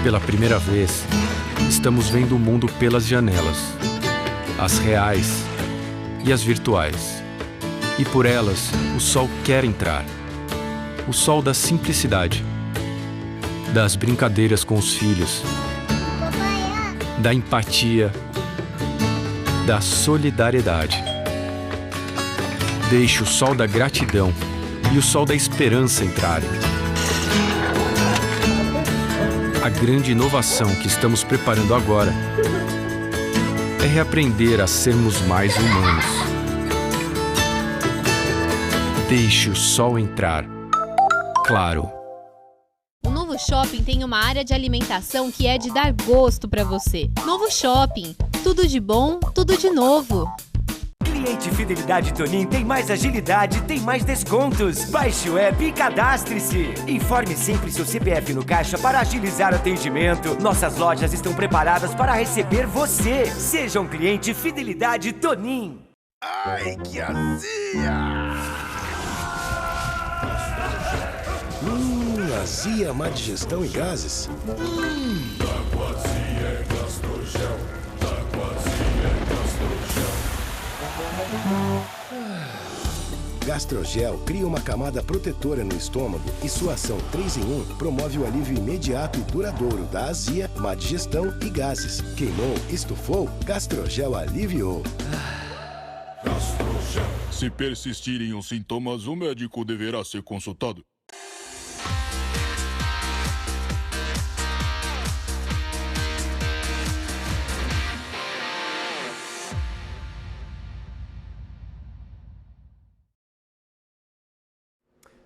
Pela primeira vez, estamos vendo o mundo pelas janelas, as reais e as virtuais. E por elas, o sol quer entrar. O sol da simplicidade, das brincadeiras com os filhos, da empatia, da solidariedade. Deixe o sol da gratidão e o sol da esperança entrarem. A grande inovação que estamos preparando agora é reaprender a sermos mais humanos. Deixe o sol entrar. Claro. O Novo Shopping tem uma área de alimentação que é de dar gosto para você. Novo Shopping. Tudo de bom, tudo de novo. Cliente Fidelidade Tonin tem mais agilidade, tem mais descontos. Baixe o app e cadastre-se. Informe sempre seu CPF no caixa para agilizar o atendimento. Nossas lojas estão preparadas para receber você. Seja um cliente Fidelidade Tonin. Ai, que azia! Azia, má digestão e gases. Aquazia é Gastrogel. Aquazia é Gastrogel. Gastrogel cria uma camada protetora no estômago e sua ação 3 em 1 promove o alívio imediato e duradouro da azia, má digestão e gases. Queimou, estufou, Gastrogel aliviou. Gastrogel. Se persistirem os sintomas, o médico deverá ser consultado.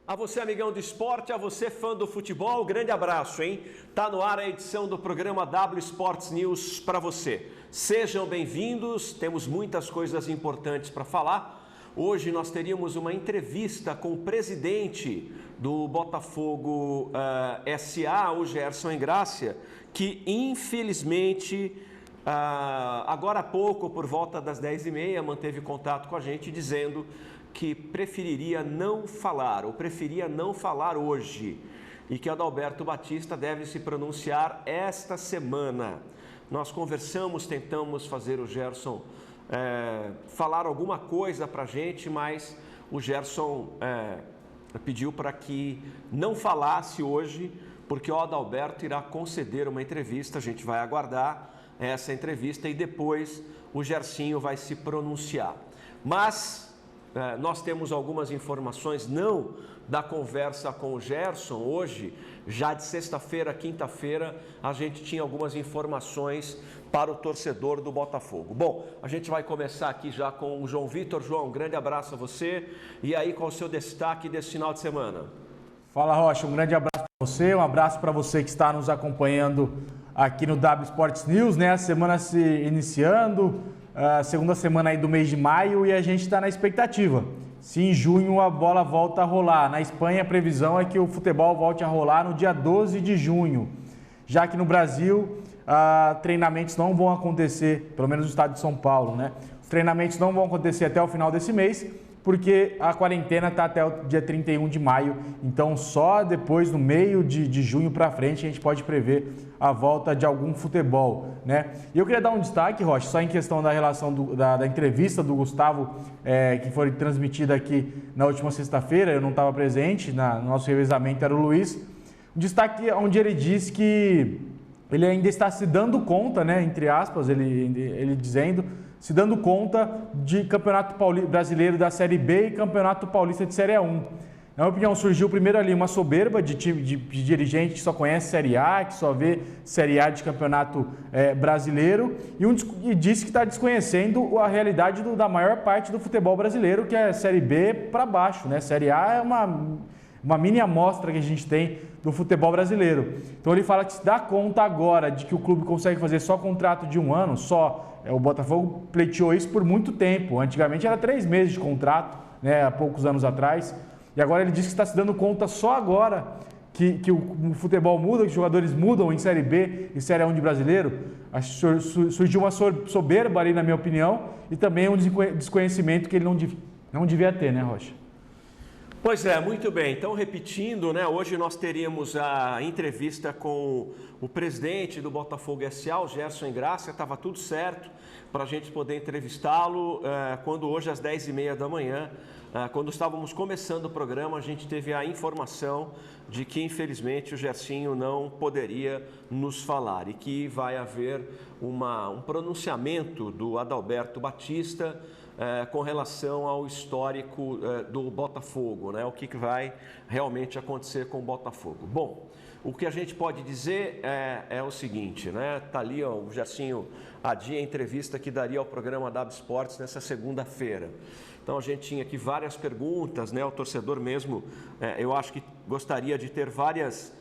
A você, amigão do esporte, a você, fã do futebol, grande abraço, hein? Tá no ar a edição do programa W Sports News para você. Sejam bem-vindos, temos muitas coisas importantes para falar. Hoje nós teríamos uma entrevista com o presidente do Botafogo SA, o Gerson Engrácia, que infelizmente, agora há pouco, por volta das 10h30, manteve contato com a gente dizendo que preferiria não falar, ou preferia não falar hoje, e que Adalberto Batista deve se pronunciar esta semana. Nós conversamos, tentamos fazer o Gerson falar alguma coisa para a gente, mas o Gerson pediu para que não falasse hoje, porque o Adalberto irá conceder uma entrevista, a gente vai aguardar essa entrevista e depois o Gersinho vai se pronunciar. Mas nós temos algumas informações, não da conversa com o Gerson hoje, já de sexta-feira, quinta-feira, a gente tinha algumas informações para o torcedor do Botafogo. Bom, a gente vai começar aqui já com o João Vitor. João, um grande abraço a você. E aí, qual é o seu destaque desse final de semana? Fala, Rocha, um grande abraço para você, um abraço para você que está nos acompanhando aqui no W Sports News, né? A semana se iniciando, a segunda semana aí do mês de maio, e a gente está na expectativa. Se em junho a bola volta a rolar. Na Espanha a previsão é que o futebol volte a rolar no dia 12 de junho. Já que no Brasil, treinamentos não vão acontecer, pelo menos no estado de São Paulo, né? Os treinamentos não vão acontecer até o final desse mês, porque a quarentena está até o dia 31 de maio. Então só depois, no meio de junho para frente, a gente pode prever a volta de algum futebol, né? E eu queria dar um destaque, Rocha, só em questão da relação da entrevista do Gustavo, que foi transmitida aqui na última sexta-feira. Eu não estava presente, no nosso revezamento era o Luiz. Um destaque onde ele diz que ele ainda está se dando conta, né, entre aspas, ele dizendo, se dando conta de Campeonato Brasileiro da Série B e Campeonato Paulista de Série A1. Na minha opinião, surgiu primeiro ali uma soberba de dirigente que só conhece Série A, que só vê Série A de Campeonato Brasileiro, e disse que está desconhecendo a realidade da maior parte do futebol brasileiro, que é Série B para baixo, né? Série A é uma mini amostra que a gente tem do futebol brasileiro. Então ele fala que se dá conta agora de que o clube consegue fazer só contrato de 1 ano, o Botafogo pleiteou isso por muito tempo. Antigamente era 3 meses de contrato, né, há poucos anos atrás. E agora ele diz que está se dando conta só agora que o futebol muda, que os jogadores mudam em Série B e Série A1 de brasileiro. Surgiu uma soberba ali, na minha opinião, e também um desconhecimento que ele não devia ter, né, Rocha? Pois é, muito bem. Então, repetindo, né, hoje nós teríamos a entrevista com o presidente do Botafogo S.A., o Gerson Engraça. Estava tudo certo para a gente poder entrevistá-lo, quando hoje às 10h30 da manhã, quando estávamos começando o programa, a gente teve a informação de que, infelizmente, o Gersinho não poderia nos falar e que vai haver um pronunciamento do Adalberto Batista com relação ao histórico do Botafogo, né? O que vai realmente acontecer com o Botafogo. Bom, o que a gente pode dizer é o seguinte, né? Tá ali, ó, o Gersinho adia a entrevista que daria ao programa W Sports nessa segunda-feira. Então a gente tinha aqui várias perguntas, né? O torcedor mesmo, eu acho que gostaria de ter várias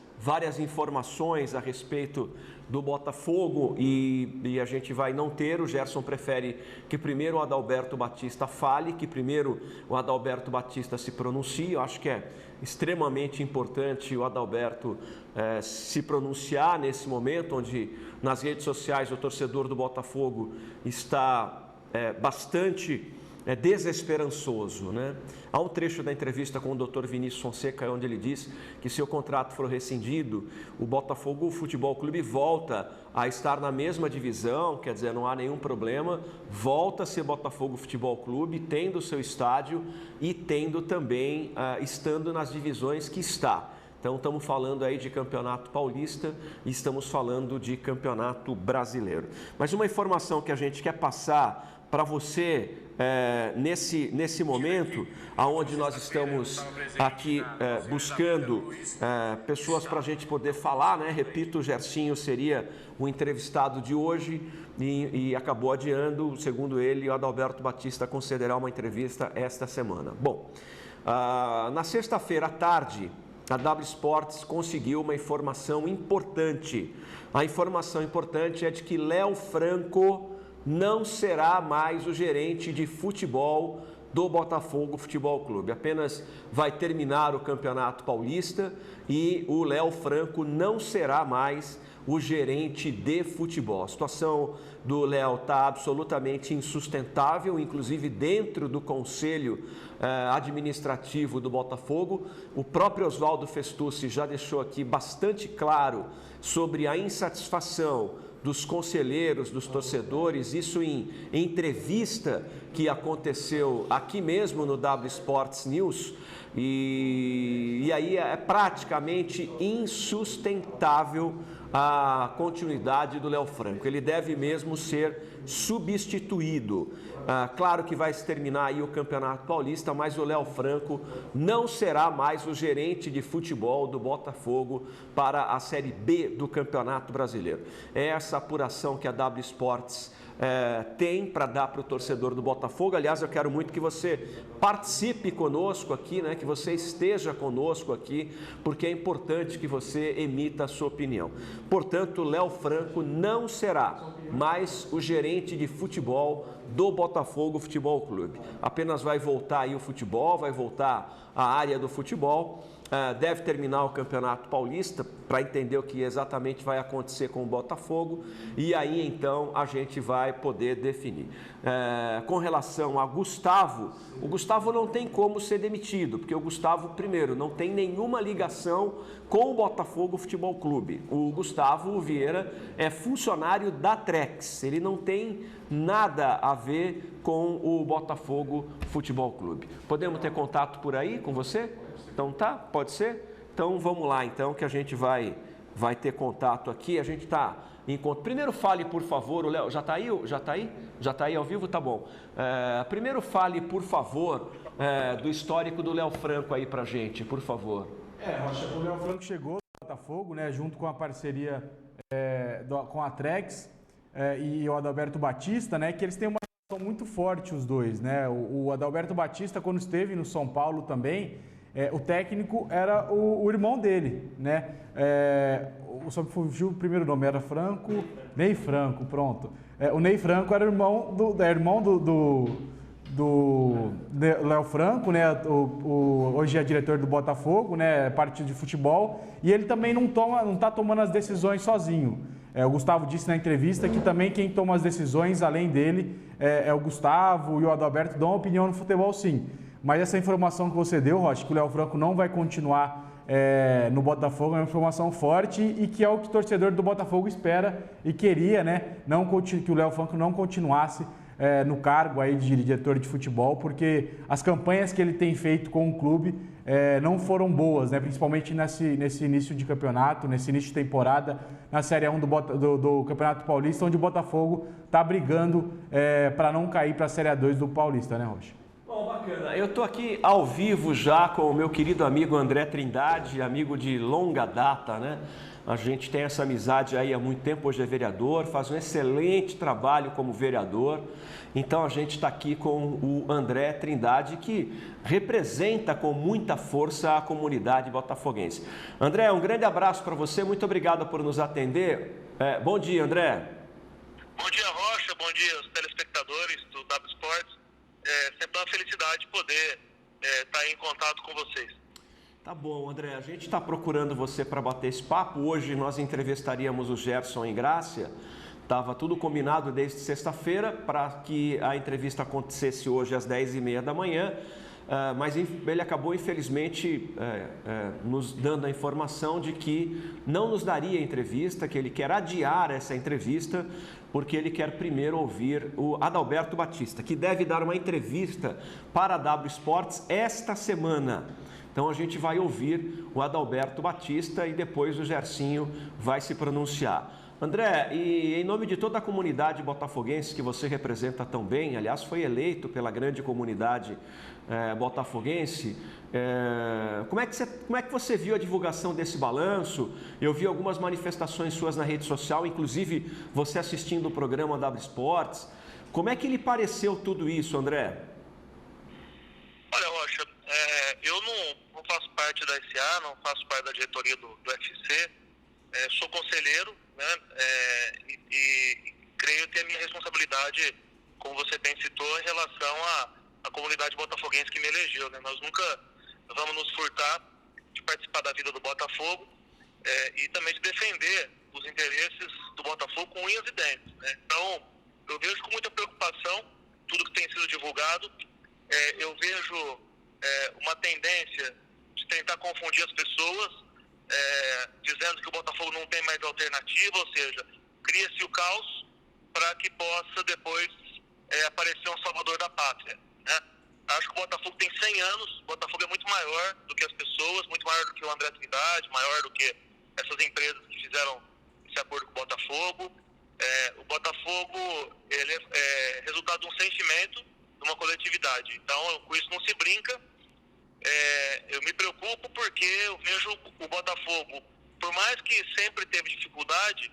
informações a respeito do Botafogo e a gente vai não ter. O Gerson prefere que primeiro o Adalberto Batista fale, que primeiro o Adalberto Batista se pronuncie. Eu acho que é extremamente importante o Adalberto se pronunciar nesse momento, onde nas redes sociais o torcedor do Botafogo está bastante desesperançoso, né? Há um trecho da entrevista com o Dr. Vinícius Fonseca onde ele diz que se o contrato for rescindido, o Botafogo Futebol Clube volta a estar na mesma divisão, quer dizer, não há nenhum problema, volta a ser Botafogo Futebol Clube, tendo o seu estádio e tendo também, estando nas divisões que está. Então, estamos falando aí de Campeonato Paulista e estamos falando de Campeonato Brasileiro. Mas uma informação que a gente quer passar para você nesse momento, onde nós estamos aqui buscando pessoas para a gente poder falar, né? Repito, o Gersinho seria o entrevistado de hoje e acabou adiando, segundo ele, o Adalberto Batista concederá uma entrevista esta semana. Bom, na sexta-feira à tarde, a W Sports conseguiu uma informação importante. A informação importante é de que Léo Franco não será mais o gerente de futebol do Botafogo Futebol Clube. Apenas vai terminar o Campeonato Paulista e o Léo Franco não será mais o gerente de futebol. A situação do Léo está absolutamente insustentável, inclusive dentro do conselho administrativo do Botafogo. O próprio Oswaldo Festucci já deixou aqui bastante claro sobre a insatisfação dos conselheiros, dos torcedores, isso em entrevista que aconteceu aqui mesmo no W Sports News, e aí é praticamente insustentável a continuidade do Léo Franco. Ele deve mesmo ser substituído. Claro que vai se terminar aí o Campeonato Paulista, mas o Léo Franco não será mais o gerente de futebol do Botafogo para a Série B do Campeonato Brasileiro. É essa apuração que a W Sports tem para dar para o torcedor do Botafogo. Aliás, eu quero muito que você participe conosco aqui, né? Que você esteja conosco aqui, porque é importante que você emita a sua opinião. Portanto, Léo Franco não será mais o gerente de futebol do Botafogo Futebol Clube. Apenas vai voltar aí o futebol, vai voltar a área do futebol. Deve terminar o Campeonato Paulista para entender o que exatamente vai acontecer com o Botafogo e aí então a gente vai poder definir. Com relação a Gustavo, o Gustavo não tem como ser demitido, porque o Gustavo, primeiro, não tem nenhuma ligação com o Botafogo Futebol Clube. O Gustavo Vieira é funcionário da Trex, ele não tem nada a ver com o Botafogo Futebol Clube. Podemos ter contato por aí com você? Então tá, pode ser? Então vamos lá então que a gente vai ter contato aqui, a gente está em contato. Primeiro fale, por favor, o Léo, já está aí? Já está aí? Já está aí ao vivo? Tá bom. Primeiro fale, por favor, do histórico do Léo Franco aí pra gente, por favor. Rocha, o Léo Franco chegou no Botafogo, né, junto com a parceria com a Trex e o Adalberto Batista, né, que eles têm uma relação muito forte os dois, né? O Adalberto Batista, quando esteve no São Paulo também, o técnico era o irmão dele, né? Só me fugiu o primeiro nome, era Franco, Ney Franco, pronto. O Ney Franco era irmão do Léo Franco, né? Hoje é diretor do Botafogo, né? Parte de futebol, e ele também não está tomando as decisões sozinho. O Gustavo disse na entrevista que também quem toma as decisões, além dele, é o Gustavo e o Adalberto dão opinião no futebol, sim. Mas essa informação que você deu, Rocha, que o Léo Franco não vai continuar no Botafogo, é uma informação forte e que é o que o torcedor do Botafogo espera e queria, né? Que o Léo Franco não continuasse no cargo aí de diretor de futebol, porque as campanhas que ele tem feito com o clube não foram boas, né? Principalmente nesse início de campeonato, nesse início de temporada, na Série 1 do Campeonato Paulista, onde o Botafogo está brigando para não cair para a Série 2 do Paulista, né, Rocha? Bom, bacana. Eu estou aqui ao vivo já com o meu querido amigo André Trindade, amigo de longa data, né? A gente tem essa amizade aí há muito tempo, hoje é vereador, faz um excelente trabalho como vereador. Então a gente está aqui com o André Trindade, que representa com muita força a comunidade botafoguense. André, um grande abraço para você, muito obrigado por nos atender. Bom dia, André. Bom dia, Rocha, bom dia aos telespectadores do W Sports. Sempre uma felicidade poder estar em contato com vocês. Tá bom, André, a gente está procurando você para bater esse papo. Hoje nós entrevistaríamos o Gerson Engrácia. Estava tudo combinado desde sexta-feira para que a entrevista acontecesse hoje às 10h30 da manhã, mas ele acabou, infelizmente, nos dando a informação de que não nos daria entrevista, que ele quer adiar essa entrevista, porque ele quer primeiro ouvir o Adalberto Batista, que deve dar uma entrevista para a W Sports esta semana. Então a gente vai ouvir o Adalberto Batista e depois o Gersinho vai se pronunciar. André, e em nome de toda a comunidade botafoguense que você representa tão bem, aliás, foi eleito pela grande comunidade botafoguense, como é que você viu a divulgação desse balanço? Eu vi algumas manifestações suas na rede social, inclusive você assistindo o programa W Sports. Como é que lhe pareceu tudo isso, André? Olha, Rocha, eu não faço parte da SA, não faço parte da diretoria do UFC, sou conselheiro, né, e creio ter a minha responsabilidade, como você bem citou, em relação à comunidade botafoguense que me elegeu, né? Nós nunca vamos nos furtar de participar da vida do Botafogo e também de defender os interesses do Botafogo com unhas e dentes, né? Então, eu vejo com muita preocupação tudo que tem sido divulgado. Eu vejo uma tendência de tentar confundir as pessoas, dizendo que o Botafogo não tem mais alternativa, ou seja, cria-se o caos para que possa depois aparecer um salvador da pátria, né? Acho que o Botafogo tem 100 anos, o Botafogo é muito maior do que as pessoas, muito maior do que o André Trindade, maior do que essas empresas que fizeram esse acordo com o Botafogo. O Botafogo ele é resultado de um sentimento, de uma coletividade. Então, com isso não se brinca. Eu me preocupo porque eu vejo o Botafogo, por mais que sempre teve dificuldade,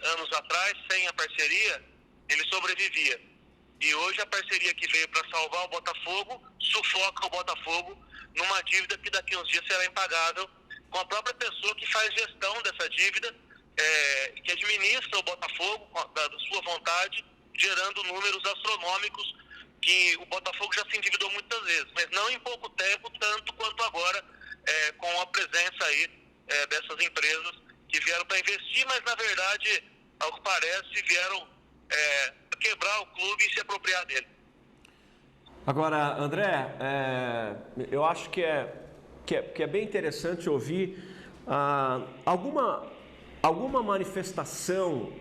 anos atrás, sem a parceria, ele sobrevivia. E hoje a parceria que veio para salvar o Botafogo sufoca o Botafogo numa dívida que daqui a uns dias será impagável, com a própria pessoa que faz gestão dessa dívida, que administra o Botafogo da sua vontade, gerando números astronômicos que o Botafogo já se endividou muitas vezes, mas não em pouco tempo, tanto quanto agora, com a presença aí dessas empresas que vieram para investir, mas na verdade, ao que parece, vieram quebrar o clube e se apropriar dele. Agora, André, eu acho que é bem interessante ouvir alguma manifestação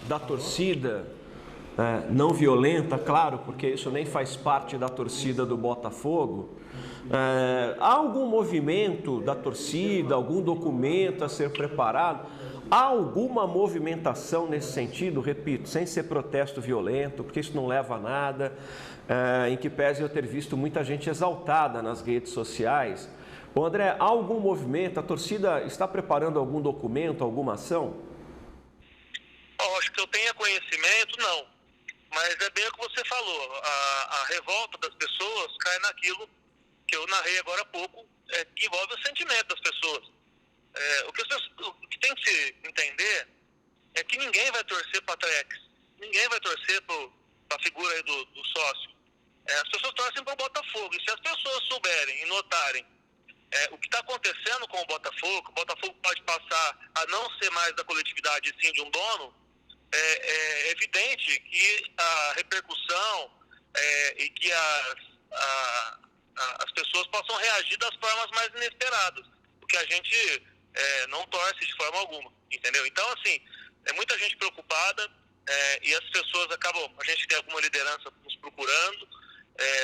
da torcida, não violenta, claro, porque isso nem faz parte da torcida do Botafogo. Há algum movimento da torcida, algum documento a ser preparado? Há alguma movimentação nesse sentido, repito, sem ser protesto violento, porque isso não leva a nada, em que pese eu ter visto muita gente exaltada nas redes sociais. Ô André, há algum movimento? A torcida está preparando algum documento, alguma ação? Acho que eu tenha conhecimento, não. Mas é bem o que você falou, a revolta das pessoas cai naquilo que eu narrei agora há pouco, que envolve o sentimento das pessoas. O que tem que se entender é que ninguém vai torcer para a Trex, ninguém vai torcer para a figura aí do sócio. As pessoas torcem para o Botafogo, e se as pessoas souberem e notarem o que está acontecendo com o Botafogo pode passar a não ser mais da coletividade e sim de um dono, é evidente que a repercussão e que as pessoas possam reagir das formas mais inesperadas, porque a gente não torce de forma alguma, entendeu? Então, assim, muita gente preocupada e as pessoas acabam, a gente tem alguma liderança nos procurando,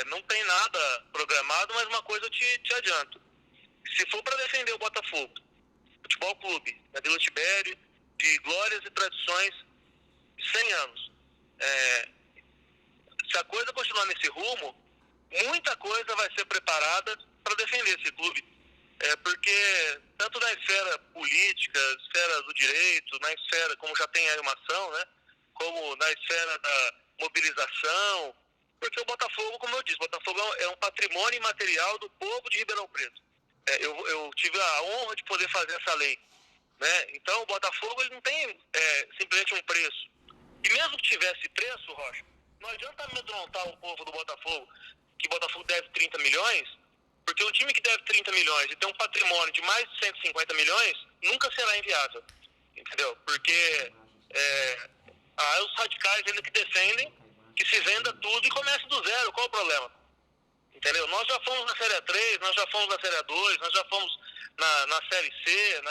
não tem nada programado, mas uma coisa eu te adianto. Se for para defender o Botafogo, Futebol Clube, na Vila Tibério, de glórias e tradições de 100 anos, se a coisa continuar nesse rumo, muita coisa vai ser preparada para defender esse clube. Porque tanto na esfera política, esfera do direito, na esfera, como já tem aí uma ação, né, como na esfera da mobilização, porque o Botafogo, como eu disse, o Botafogo é um patrimônio imaterial do povo de Ribeirão Preto. Eu tive a honra de poder fazer essa lei, né? Então o Botafogo ele não tem simplesmente um preço. E mesmo que tivesse preço, Rocha, não adianta amedrontar o povo do Botafogo, que o Botafogo deve 30 milhões, porque um time que deve 30 milhões e tem um patrimônio de mais de 150 milhões, nunca será inviável, entendeu? Porque há os radicais ainda que defendem que se venda tudo e comece do zero. Qual o problema? Entendeu? Nós já fomos na Série 3, nós já fomos na Série 2, nós já fomos na Série C,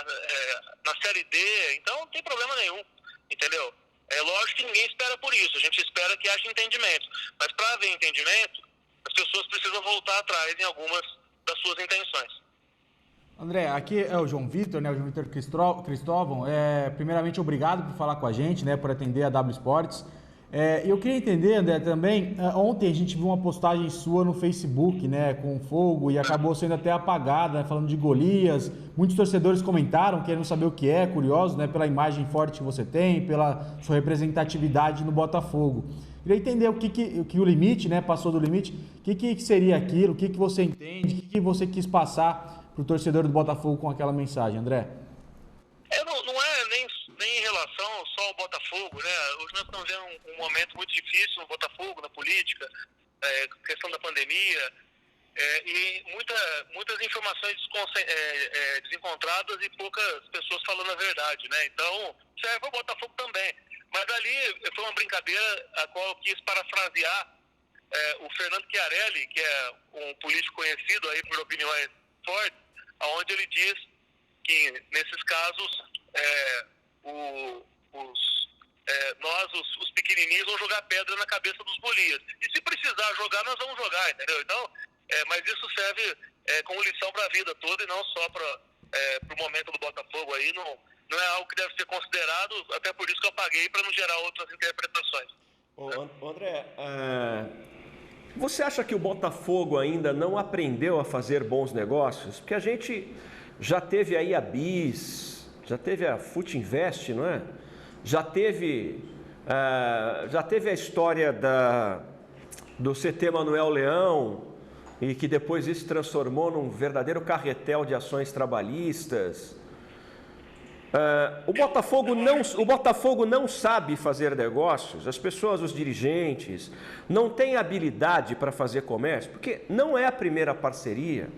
na Série D, então não tem problema nenhum, entendeu? É lógico que ninguém espera por isso, a gente espera que haja entendimento, mas para haver entendimento, as pessoas precisam voltar atrás em algumas das suas intenções. André, aqui é o João Vitor, né? O João Vitor Cristóvão. Primeiramente, obrigado por falar com a gente, né? Por atender a W Sports. Eu queria entender, André, também, ontem a gente viu uma postagem sua no Facebook, né? Com fogo e acabou sendo até apagada, né, falando de Golias. Muitos torcedores comentaram, querendo saber o que curiosos, né? Pela imagem forte que você tem, pela sua representatividade no Botafogo. Queria entender o que o limite, né? Passou do limite. O que seria aquilo? O que você entende? O que você quis passar para o torcedor do Botafogo com aquela mensagem, André? Não é nem em relação só ao Botafogo, né? Hoje nós estamos vendo um momento muito difícil no Botafogo, na política, questão da pandemia, e muitas informações desencontradas e poucas pessoas falando a verdade, né? Então, serve para o Botafogo também. Mas ali foi uma brincadeira a qual eu quis parafrasear o Fernando Chiarelli, que é um político conhecido aí por opiniões fortes, onde ele diz que, nesses casos, nós, os pequenininhos, vamos jogar pedra na cabeça dos Golias. E se precisar jogar, nós vamos jogar, entendeu? Então, mas isso serve como lição para a vida toda e não só para o momento do Botafogo aí. Não é algo que deve ser considerado, até por isso que eu paguei, para não gerar outras interpretações. André, você acha que o Botafogo ainda não aprendeu a fazer bons negócios? Porque a gente já teve aí a BIS, já teve a Futinvest, não é? Já teve a história do CT Manuel Leão, e que depois isso se transformou num verdadeiro carretel de ações trabalhistas. O Botafogo não sabe fazer negócios, as pessoas, os dirigentes, não têm habilidade para fazer comércio, porque não é a primeira parceria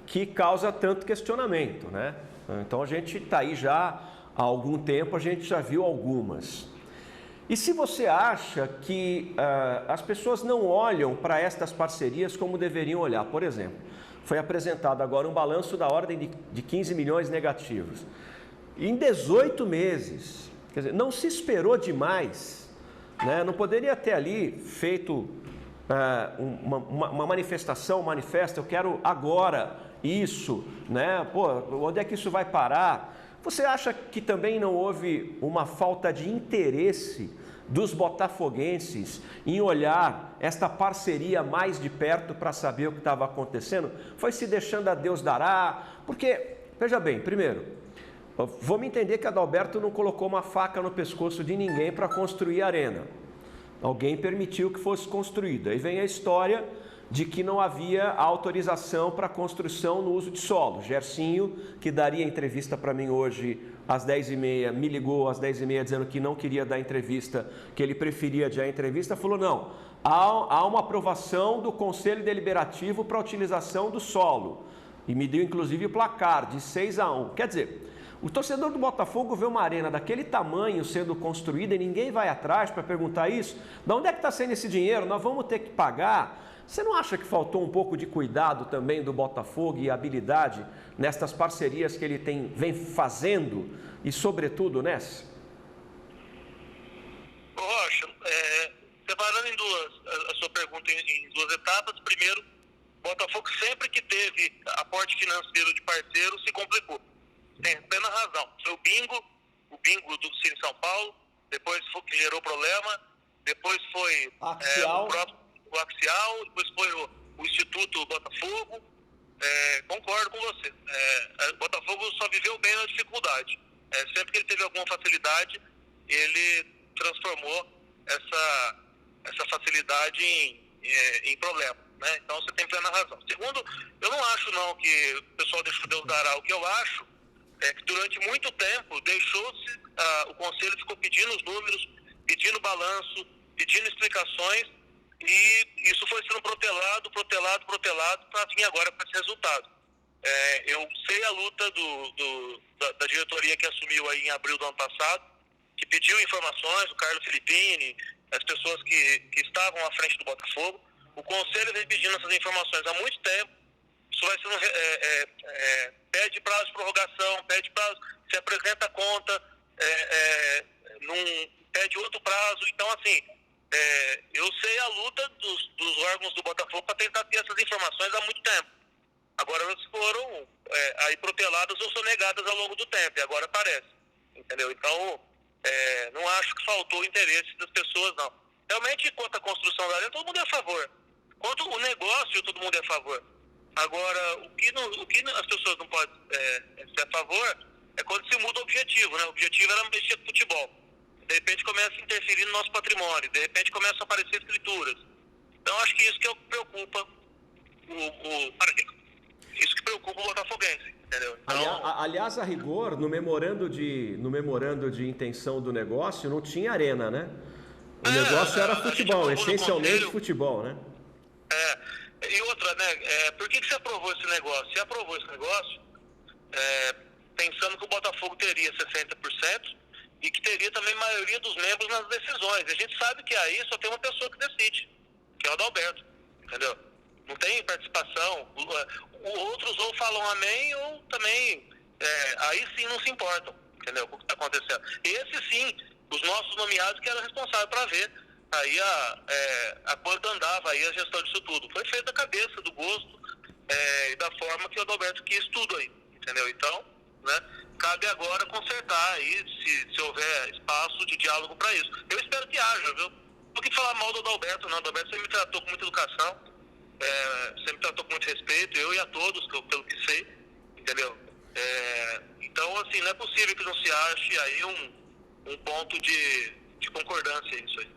que causa tanto questionamento, né? Então a gente está aí já há algum tempo, a gente já viu algumas. E se você acha que as pessoas não olham para estas parcerias como deveriam olhar, por exemplo, foi apresentado agora um balanço da ordem de 15 milhões negativos. Em 18 meses, quer dizer, não se esperou demais, né? Não poderia ter ali feito uma manifestação, um manifesto, eu quero agora isso, né? Pô, onde é que isso vai parar? Você acha que também não houve uma falta de interesse dos botafoguenses em olhar esta parceria mais de perto para saber o que estava acontecendo? Foi se deixando a Deus dará? Porque, veja bem, primeiro, vamos entender que Adalberto não colocou uma faca no pescoço de ninguém para construir a arena. Alguém permitiu que fosse construída. Aí vem a história de que não havia autorização para construção no uso de solo. Gersinho, que daria entrevista para mim hoje às 10h30, me ligou às 10h30 dizendo que não queria dar entrevista, que ele preferia adiar a entrevista, falou, não, há uma aprovação do Conselho Deliberativo para a utilização do solo. E me deu inclusive o placar de 6-1. Quer dizer, o torcedor do Botafogo vê uma arena daquele tamanho sendo construída e ninguém vai atrás para perguntar isso. De onde é que está saindo esse dinheiro? Nós vamos ter que pagar Você não acha que faltou um pouco de cuidado também do Botafogo e habilidade nestas parcerias que ele vem fazendo e, sobretudo, nessa? Rocha, separando a sua pergunta em duas etapas. Primeiro, o Botafogo sempre que teve aporte financeiro de parceiro se complicou. Tem plena razão. Foi o bingo do Cine São Paulo, depois foi que gerou problema, depois foi o Axial, depois foi o Instituto Botafogo. Concordo com você. O Botafogo só viveu bem na dificuldade. Sempre que ele teve alguma facilidade, ele transformou essa facilidade em problema, né? Então você tem plena razão. Segundo, eu não acho não que o pessoal deixou Deus dará. O que eu acho é que durante muito tempo deixou-se, o conselho ficou pedindo os números, pedindo balanço, pedindo explicações, e isso foi sendo protelado para vir agora com esse resultado. Eu sei a luta da diretoria que assumiu aí em abril do ano passado, que pediu informações, o Carlos Filippini, as pessoas que estavam à frente do Botafogo. O conselho vem pedindo essas informações há muito tempo. Isso vai sendo pede prazo de prorrogação, pede prazo, se apresenta a conta, pede outro prazo. Então, assim, eu sei a luta dos órgãos do Botafogo para tentar ter essas informações há muito tempo. Agora elas foram aí proteladas ou sonegadas ao longo do tempo, e agora aparece, entendeu? Então, não acho que faltou o interesse das pessoas, não. Realmente, quanto à construção da arena, todo mundo é a favor. Quanto ao negócio, todo mundo é a favor. Agora, o que as pessoas não podem ser a favor é quando se muda o objetivo, né? O objetivo era mexer com futebol. De repente começa a interferir no nosso patrimônio, de repente começam a aparecer escrituras. Então, acho que isso que preocupa isso que preocupa o botafoguense, entendeu? Então, aliás, a rigor, no memorando de intenção do negócio, não tinha arena, né? O negócio era futebol, essencialmente futebol, né? E outra, né? Por que você aprovou esse negócio? Você aprovou esse negócio pensando que o Botafogo teria 60% e que teria também a maioria dos membros nas decisões. A gente sabe que aí só tem uma pessoa que decide, que é o Adalberto, entendeu? Não tem participação. Outros ou falam amém ou também aí sim não se importam, entendeu? Com o que está acontecendo. Esse sim, os nossos nomeados que eram responsáveis para ver aí a quanto andava aí a gestão disso tudo. Foi feita a cabeça, do gosto e da forma que o Adalberto quis tudo aí, entendeu? Então, né, cabe agora consertar aí se houver espaço de diálogo para isso. Eu espero que haja, viu? Não que falar mal do Adalberto, não. O Adalberto sempre me tratou com muita educação, sempre tratou com muito respeito, eu e a todos, pelo que sei, entendeu? Então, assim, não é possível que não se ache aí um ponto de concordância nisso aí.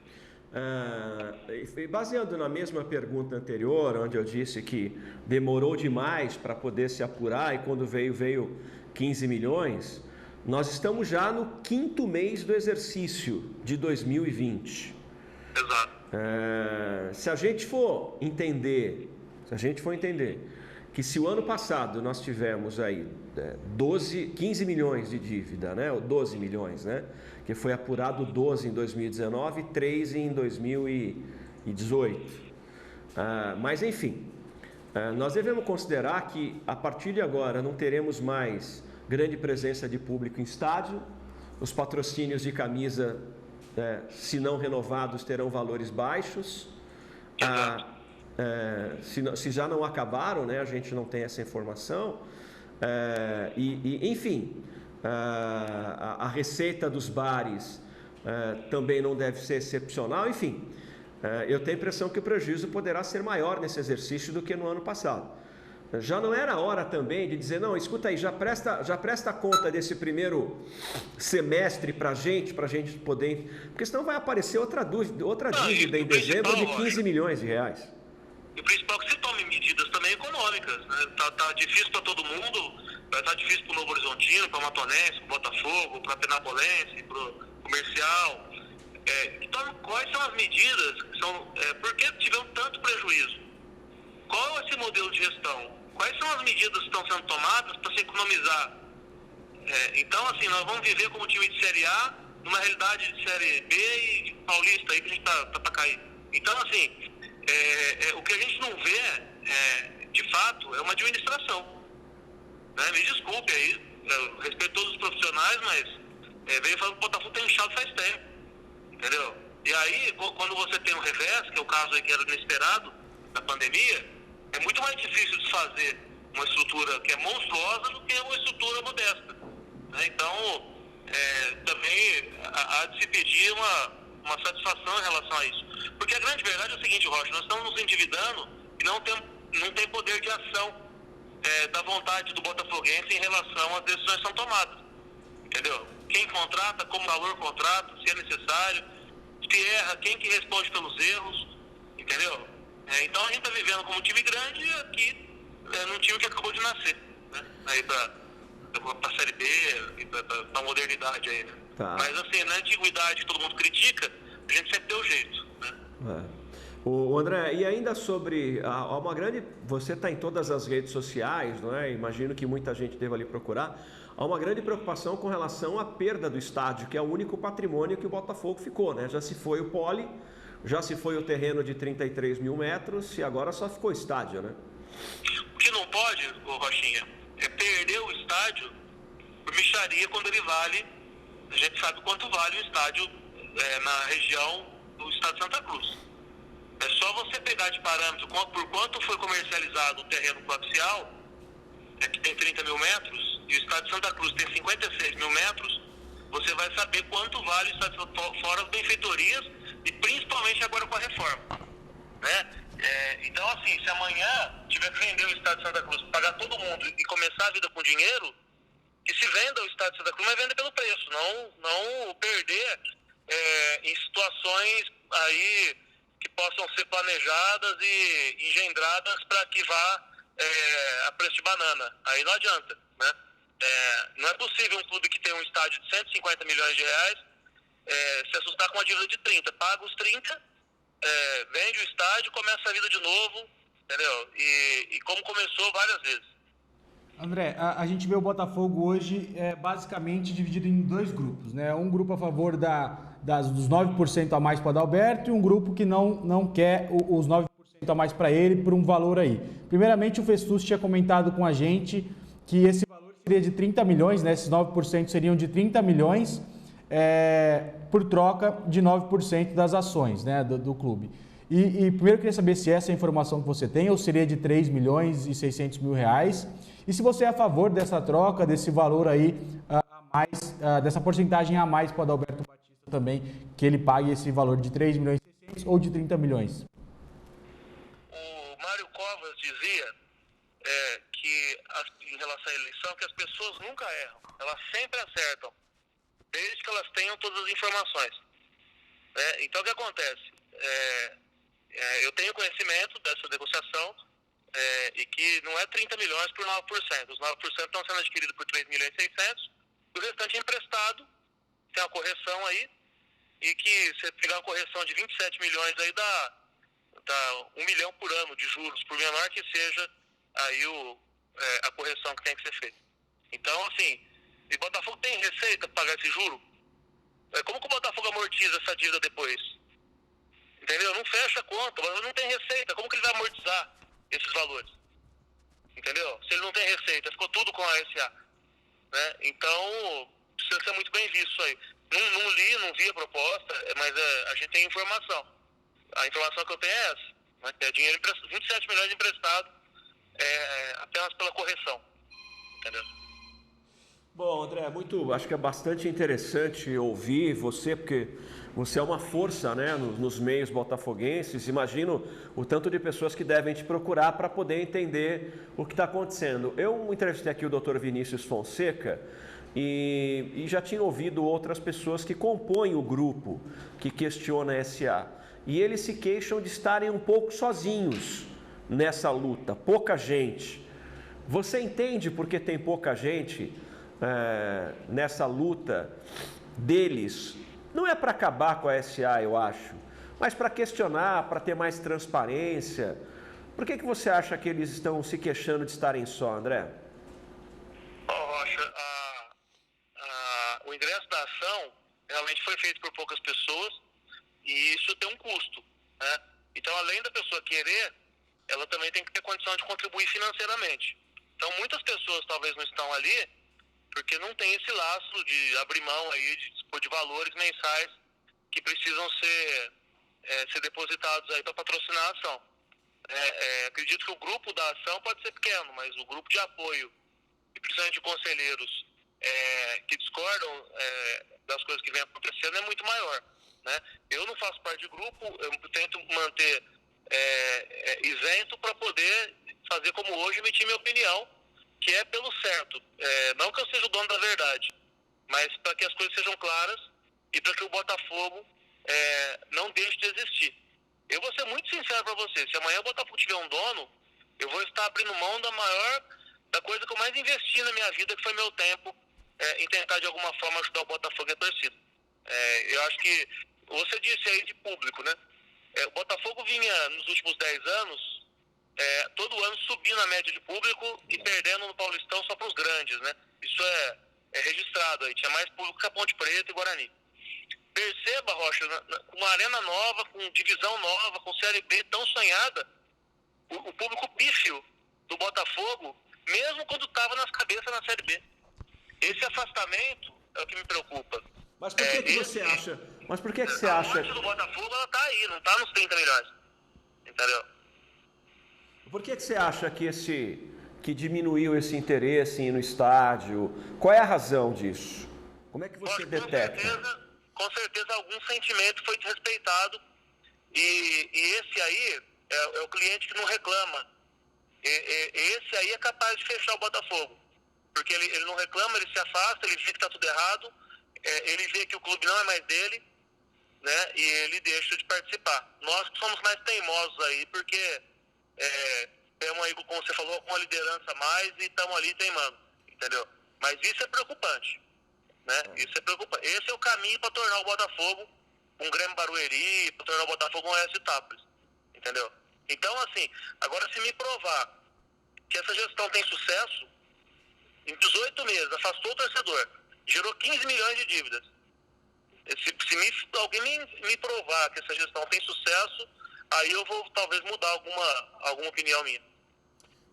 Baseando na mesma pergunta anterior, onde eu disse que demorou demais para poder se apurar e quando veio 15 milhões, nós estamos já no 5º mês do exercício de 2020. Exato. Se a gente for entender que se o ano passado nós tivemos aí 15 milhões de dívida, né, ou 12 milhões, né, que foi apurado 12 em 2019 e 3 em 2018. Mas, enfim, nós devemos considerar que, a partir de agora, não teremos mais grande presença de público em estádio, os patrocínios de camisa, se não renovados, terão valores baixos. Se já não acabaram, né, a gente não tem essa informação. Enfim, a receita dos bares também não deve ser excepcional. Enfim, eu tenho a impressão que o prejuízo poderá ser maior nesse exercício do que no ano passado. Já não era hora também de dizer, não, escuta aí, já presta conta desse primeiro semestre para a gente poder... Porque senão vai aparecer outra dívida em dezembro de 15 milhões de reais. E o principal é que se tome medidas também econômicas, né? Tá difícil para todo mundo, vai estar difícil para o Novo Horizontino, para o Matonense, para o Botafogo, para a Penapolense, para o Comercial. Então, quais são as medidas que são... por que tivemos tanto prejuízo? Qual é esse modelo de gestão? Quais são as medidas que estão sendo tomadas para se economizar? Então, assim, nós vamos viver como time de Série A, numa realidade de Série B e de Paulista aí que a gente tá para cair. Então, assim, o que a gente não vê, de fato, é uma administração. Né? Me desculpe aí, eu respeito todos os profissionais, mas veio falando que o Botafogo tem inchado faz tempo, entendeu? E aí, quando você tem um revés, que é o caso aí que era inesperado, da pandemia, é muito mais difícil desfazer uma estrutura que é monstruosa do que uma estrutura modesta. Né? Então, também há de se pedir uma satisfação em relação a isso. Porque a grande verdade é o seguinte, Rocha, nós estamos nos endividando e não tem poder de ação da vontade do botafoguense em relação às decisões que são tomadas. Entendeu? Quem contrata, como valor contrata, se é necessário, se erra, quem que responde pelos erros, entendeu? Então a gente está vivendo como um time grande aqui, num time que acabou de nascer, né? Aí para a Série B e para a modernidade aí, né? Tá. Mas assim, na antiguidade que todo mundo critica, a gente sempre deu jeito, né? O André, e ainda sobre uma grande... Você está em todas as redes sociais, não é? Imagino que muita gente deva ali procurar. Há uma grande preocupação com relação à perda do estádio, que é o único patrimônio que o Botafogo ficou, né? Já se foi o Poli, já se foi o terreno de 33 mil metros e agora só ficou o estádio, né? O que não pode, Rochinha, é perder o estádio por mixaria quando ele vale. A gente sabe quanto vale o estádio na região do estado de Santa Cruz. É só você pegar de parâmetro por quanto foi comercializado o terreno coaxial, que tem 30 mil metros, e o estado de Santa Cruz tem 56 mil metros, você vai saber quanto vale o estado fora as benfeitorias e principalmente agora com a reforma. Né? Então, assim, se amanhã tiver que vender o estado de Santa Cruz, pagar todo mundo e começar a vida com dinheiro, que se venda o estado de Santa Cruz, mas venda pelo preço, não perder em situações aí que possam ser planejadas e engendradas para que vá a preço de banana. Aí não adianta, né? Não é possível um clube que tem um estádio de 150 milhões de reais se assustar com uma dívida de 30. Paga os 30, vende o estádio, começa a vida de novo, entendeu? E como começou várias vezes. André, a gente vê o Botafogo hoje basicamente dividido em dois grupos, né? Um grupo a favor dos 9% a mais para o Adalberto e um grupo que não quer os 9% a mais para ele por um valor aí. Primeiramente, o Festus tinha comentado com a gente que esse valor seria de 30 milhões, né? Esses 9% seriam de 30 milhões por troca de 9% das ações, né, do clube. E primeiro eu queria saber se essa é a informação que você tem ou seria de 3 milhões e 600 mil reais. E se você é a favor dessa troca, desse valor aí a mais, dessa porcentagem a mais para o Adalberto Batista também, que ele pague esse valor de 3 milhões e 600 ou de 30 milhões. O Mário Covas dizia que em relação à eleição, que as pessoas nunca erram, elas sempre acertam, desde que elas tenham todas as informações. Então o que acontece? Eu tenho conhecimento dessa negociação e que não é 30 milhões por 9%. Os 9% estão sendo adquiridos por 3 milhões e 600, o restante é emprestado, tem uma correção aí, e que se pegar uma correção de 27 milhões aí dá 1 milhão por ano de juros, por menor que seja aí a correção que tem que ser feita. Então, assim, e o Botafogo tem receita para pagar esse juro? Como que o Botafogo amortiza essa dívida depois? Entendeu? Não fecha a conta, mas não tem receita. Como que ele vai amortizar esses valores? Entendeu? Se ele não tem receita, ficou tudo com a SA. Né? Então, precisa ser muito bem visto isso aí. Não vi a proposta, mas a gente tem informação. A informação que eu tenho é essa. Né? É dinheiro emprestado, 27 milhões emprestado apenas pela correção. Entendeu? Bom, André, acho que é bastante interessante ouvir você, porque você é uma força, né, nos meios botafoguenses. Imagino o tanto de pessoas que devem te procurar para poder entender o que está acontecendo. Eu entrevistei aqui o Dr. Vinícius Fonseca e já tinha ouvido outras pessoas que compõem o grupo que questiona a SA. E eles se queixam de estarem um pouco sozinhos nessa luta, pouca gente. Você entende por que tem pouca gente nessa luta deles? Não é para acabar com a SA, eu acho, mas para questionar, para ter mais transparência. Por que você acha que eles estão se queixando de estarem só, André? Rocha, o ingresso da ação realmente foi feito por poucas pessoas e isso tem um custo, né? Então, além da pessoa querer, ela também tem que ter condição de contribuir financeiramente. Então, muitas pessoas talvez não estão ali porque não tem esse laço de abrir mão aí de valores mensais que precisam ser depositados aí para patrocinar a ação. Acredito que o grupo da ação pode ser pequeno, mas o grupo de apoio, e principalmente de conselheiros que discordam das coisas que vem acontecendo, é muito maior, né? Eu não faço parte de grupo, eu tento manter isento para poder fazer como hoje, emitir minha opinião, que é pelo certo. Não que eu seja o dono da verdade, mas para que as coisas sejam claras e para que o Botafogo não deixe de existir. Eu vou ser muito sincero para você, se amanhã o Botafogo tiver um dono, eu vou estar abrindo mão da coisa que eu mais investi na minha vida, que foi meu tempo em tentar de alguma forma ajudar o Botafogo e a torcida. Eu acho que, você disse aí de público, né? O Botafogo vinha nos últimos 10 anos, todo ano subindo a média de público e perdendo no Paulistão só para os grandes, né? Isso é registrado aí, tinha mais público que a Ponte Preta e Guarani. Perceba, Rocha, com uma arena nova, com divisão nova, com Série B tão sonhada, o público pífio do Botafogo, mesmo quando estava nas cabeças na Série B. Esse afastamento é o que me preocupa. Mas por que você acha? Mas por que você acha? A morte do Botafogo, ela tá aí, não tá nos 30 milhões. Entendeu? Por que você acha que diminuiu esse interesse no estádio? Qual é a razão disso? Como é que você detecta? Com certeza algum sentimento foi desrespeitado e esse aí é o cliente que não reclama. Esse aí é capaz de fechar o Botafogo. Porque ele não reclama, ele se afasta, ele vê que está tudo errado, ele vê que o clube não é mais dele, né? E ele deixa de participar. Nós que somos mais teimosos aí, porque temos aí, como você falou, com a liderança a mais e estamos ali teimando, entendeu? Mas isso é preocupante, né? Isso é preocupante. Esse é o caminho para tornar o Botafogo um Grêmio Barueri, para tornar o Botafogo um Oeste Itápolis, entendeu? Então, assim, agora se me provar que essa gestão tem sucesso, em 18 meses afastou o torcedor, gerou 15 milhões de dívidas. Se alguém me provar que essa gestão tem sucesso, aí eu vou talvez mudar alguma opinião minha.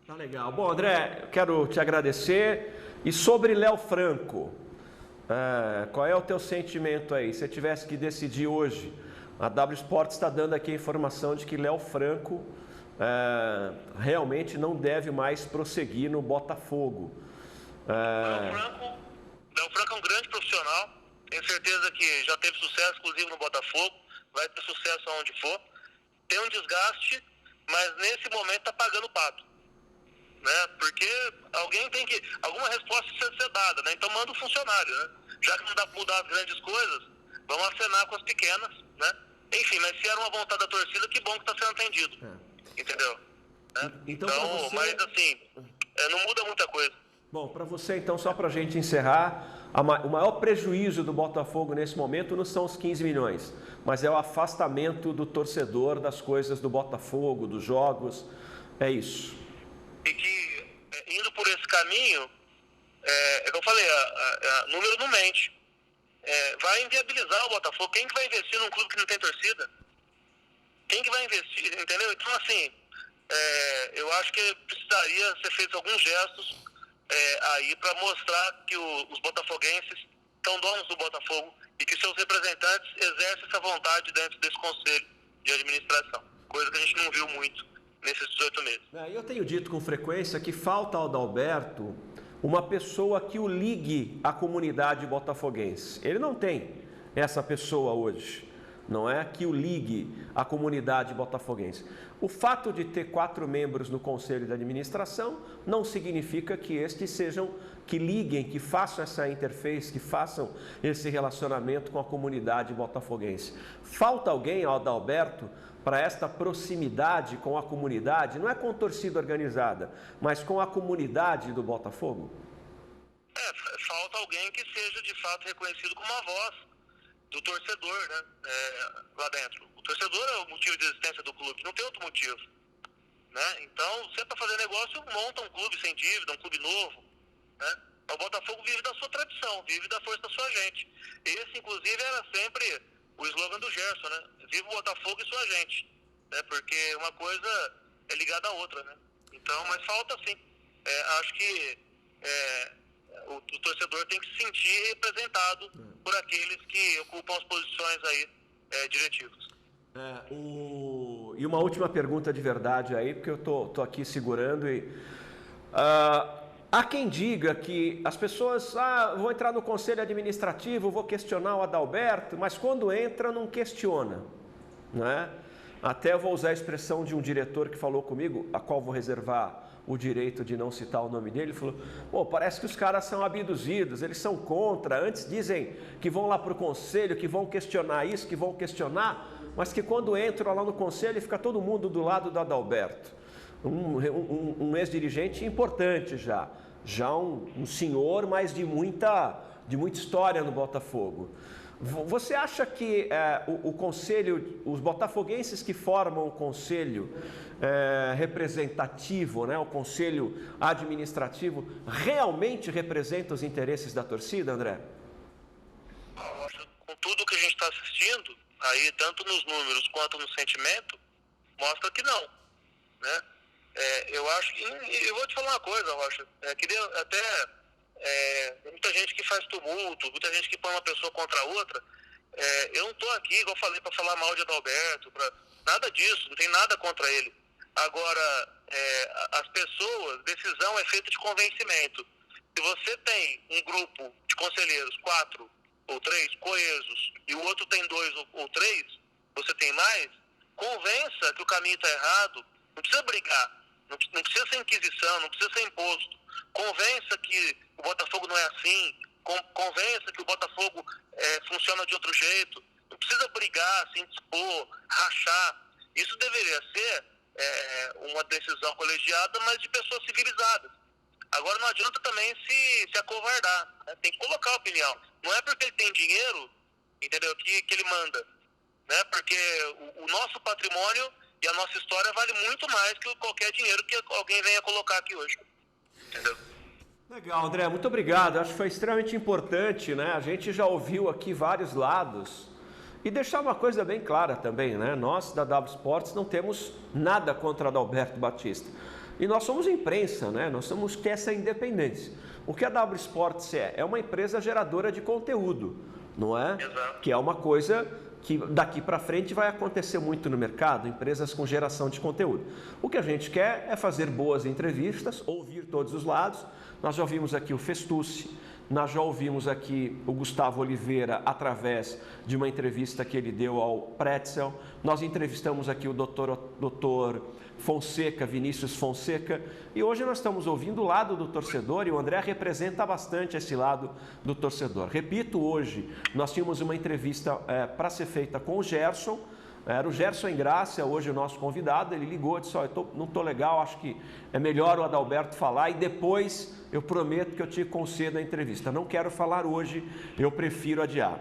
Tá legal. Bom, André, eu quero te agradecer. E sobre Léo Franco, qual é o teu sentimento aí? Se você tivesse que decidir hoje, a W Sports está dando aqui a informação de que Léo Franco realmente não deve mais prosseguir no Botafogo. Léo Franco é um grande profissional, tenho certeza que já teve sucesso, inclusive no Botafogo, vai ter sucesso aonde for. Tem um desgaste, mas nesse momento está pagando o pato, né? Porque alguma resposta precisa ser dada, né? Então manda o funcionário, né? Já que não dá para mudar as grandes coisas, vamos acenar com as pequenas, né? Enfim, mas se era uma vontade da torcida, que bom que está sendo atendido, entendeu? Então você... mas assim, não muda muita coisa. Bom, para você então, só para a gente encerrar, o maior prejuízo do Botafogo nesse momento não são os 15 milhões, mas é o afastamento do torcedor das coisas do Botafogo, dos jogos, é isso. E que, indo por esse caminho, como eu falei, número não mente. Vai inviabilizar o Botafogo. Quem que vai investir num clube que não tem torcida? Quem que vai investir, entendeu? Então, assim, eu acho que precisaria ser feito alguns gestos aí para mostrar que os botafoguenses são donos do Botafogo e que seus representantes exercem essa vontade dentro desse conselho de administração, coisa que a gente não viu muito nesses 18 meses. Eu tenho dito com frequência que falta ao Adalberto uma pessoa que o ligue à comunidade botafoguense. Ele não tem essa pessoa hoje, não é? Que o ligue à comunidade botafoguense. O fato de ter 4 membros no Conselho de Administração não significa que que liguem, que façam essa interface, que façam esse relacionamento com a comunidade botafoguense. Falta alguém, Adalberto, para esta proximidade com a comunidade, não é com torcida organizada, mas com a comunidade do Botafogo? Falta alguém que seja de fato reconhecido como a voz do torcedor, né? Lá dentro. O torcedor é o motivo de existência do clube, não tem outro motivo, né? Então, se é para fazer negócio, monta um clube sem dívida, um clube novo, né? O Botafogo vive da sua tradição, vive da força da sua gente. Esse, inclusive, era sempre o slogan do Gerson, né? Viva o Botafogo e sua gente. né? Porque uma coisa é ligada à outra, né? Então, mas falta sim. Acho que o torcedor tem que se sentir representado por aqueles que ocupam as posições aí diretivas. E uma última pergunta de verdade aí, porque eu tô aqui segurando e... há quem diga que as pessoas, vou entrar no conselho administrativo, vou questionar o Adalberto, mas quando entra não questiona, né? Até eu vou usar a expressão de um diretor que falou comigo, a qual vou reservar o direito de não citar o nome dele, falou, parece que os caras são abduzidos, eles são contra, antes dizem que vão lá para o conselho, que vão questionar isso, que vão questionar, mas que quando entram lá no conselho fica todo mundo do lado do Adalberto. Um ex-dirigente importante já um senhor, mas de muita história no Botafogo. Você acha que o conselho, os botafoguenses que formam o conselho representativo, né, o conselho administrativo, realmente representa os interesses da torcida, André? Com tudo que a gente está assistindo, aí tanto nos números quanto no sentimento, mostra que não, né? Eu acho que... Eu vou te falar uma coisa, Rocha. Queria até... muita gente que faz tumulto, muita gente que põe uma pessoa contra a outra. Eu não estou aqui, igual eu falei, para falar mal de Adalberto, nada disso, não tem nada contra ele. Agora, as pessoas, decisão é feita de convencimento. Se você tem um grupo de conselheiros, 4 ou 3, coesos, e o outro tem 2 ou 3, você tem mais, convença que o caminho está errado. Não precisa brigar, não precisa ser inquisição, não precisa ser imposto. Convença que o Botafogo não é assim, convença que o Botafogo funciona de outro jeito. Não precisa brigar, se indispor, rachar. Isso deveria ser uma decisão colegiada, mas de pessoas civilizadas. Agora não adianta também se acovardar, né? Tem que colocar a opinião. Não é porque ele tem dinheiro, entendeu, que ele manda, né? Porque o nosso patrimônio e a nossa história vale muito mais que qualquer dinheiro que alguém venha colocar aqui hoje. Entendeu? Legal, André, muito obrigado. Acho que foi extremamente importante, né? A gente já ouviu aqui vários lados. E deixar uma coisa bem clara também, né? Nós da W Sports não temos nada contra Adalberto Batista. E nós somos imprensa, né? Nós temos que ter essa independência. O que a W Sports é uma empresa geradora de conteúdo, não é? Exato. Que é uma coisa que daqui para frente vai acontecer muito no mercado, empresas com geração de conteúdo. O que a gente quer é fazer boas entrevistas, ouvir todos os lados. Nós já ouvimos aqui o Festucci, nós já ouvimos aqui o Gustavo Oliveira através de uma entrevista que ele deu ao Pretzel. Nós entrevistamos aqui o doutor Fonseca, Vinícius Fonseca, e hoje nós estamos ouvindo o lado do torcedor e o André representa bastante esse lado do torcedor. Repito, hoje nós tínhamos uma entrevista para ser feita com o Gerson, era o Gerson Engrácia, hoje o nosso convidado, ele ligou e disse, não estou legal, acho que é melhor o Adalberto falar e depois eu prometo que eu te concedo a entrevista. Não quero falar hoje, eu prefiro adiar.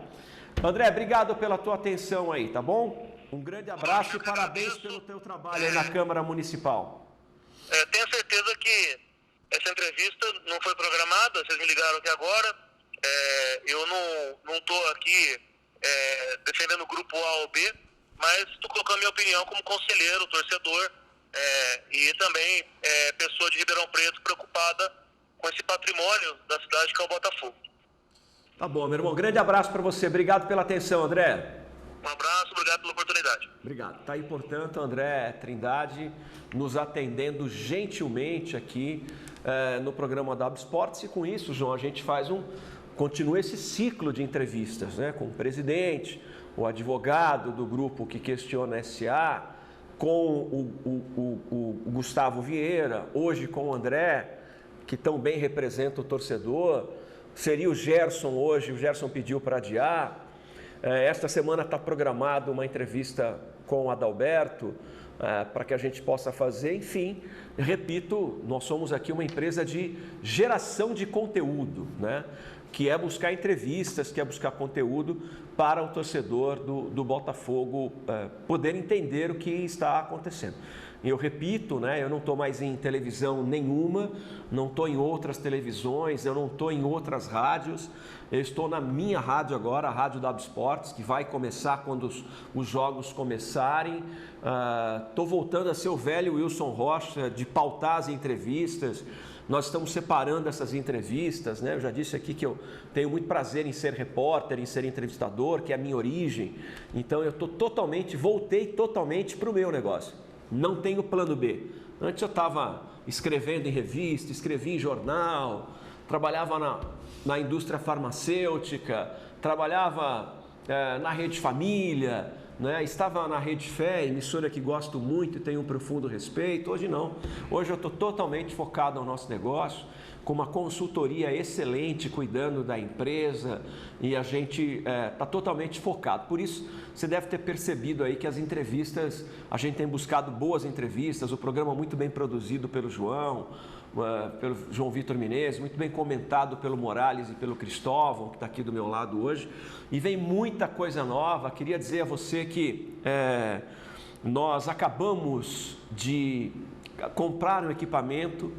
André, obrigado pela tua atenção aí, tá bom? Um grande abraço e parabéns pelo teu trabalho aí na Câmara Municipal. Tenho certeza que essa entrevista não foi programada, vocês me ligaram aqui agora. Eu não estou aqui defendendo o grupo A ou B, mas estou colocando minha opinião como conselheiro, torcedor e também pessoa de Ribeirão Preto preocupada com esse patrimônio da cidade que é o Botafogo. Tá bom, meu irmão. Grande abraço para você. Obrigado pela atenção, André. Um abraço, obrigado pela oportunidade. Obrigado. Tá aí, portanto, André Trindade nos atendendo gentilmente aqui no programa W Sports. E com isso, João, a gente continua esse ciclo de entrevistas, né, com o presidente, o advogado do grupo que questiona a SA, com o Gustavo Vieira, hoje com o André, que tão bem representa o torcedor. Seria o Gerson hoje, o Gerson pediu para adiar. Esta semana está programada uma entrevista com o Adalberto para que a gente possa fazer. Enfim, repito, nós somos aqui uma empresa de geração de conteúdo, né? Que é buscar entrevistas, que é buscar conteúdo para o torcedor do Botafogo poder entender o que está acontecendo. Eu repito, né, eu não estou mais em televisão nenhuma, não estou em outras televisões, eu não estou em outras rádios, eu estou na minha rádio agora, a Rádio W Sports, que vai começar quando os jogos começarem. Estou voltando a ser o velho Wilson Rocha, de pautar as entrevistas. Nós estamos separando essas entrevistas, né? Eu já disse aqui que eu tenho muito prazer em ser repórter, em ser entrevistador, que é a minha origem. Então eu voltei totalmente para o meu negócio. Não tenho plano B. Antes eu estava escrevendo em revista, escrevia em jornal, trabalhava na indústria farmacêutica, trabalhava na Rede Família, né? Estava na Rede Fé, emissora que gosto muito e tenho um profundo respeito. Hoje não. Hoje eu estou totalmente focado no nosso negócio, com uma consultoria excelente, cuidando da empresa, e a gente está totalmente focado. Por isso, você deve ter percebido aí que as entrevistas, a gente tem buscado boas entrevistas, o programa muito bem produzido pelo João Vitor Menezes, muito bem comentado pelo Morales e pelo Cristóvão, que está aqui do meu lado hoje, e vem muita coisa nova. Queria dizer a você que nós acabamos de comprar um equipamento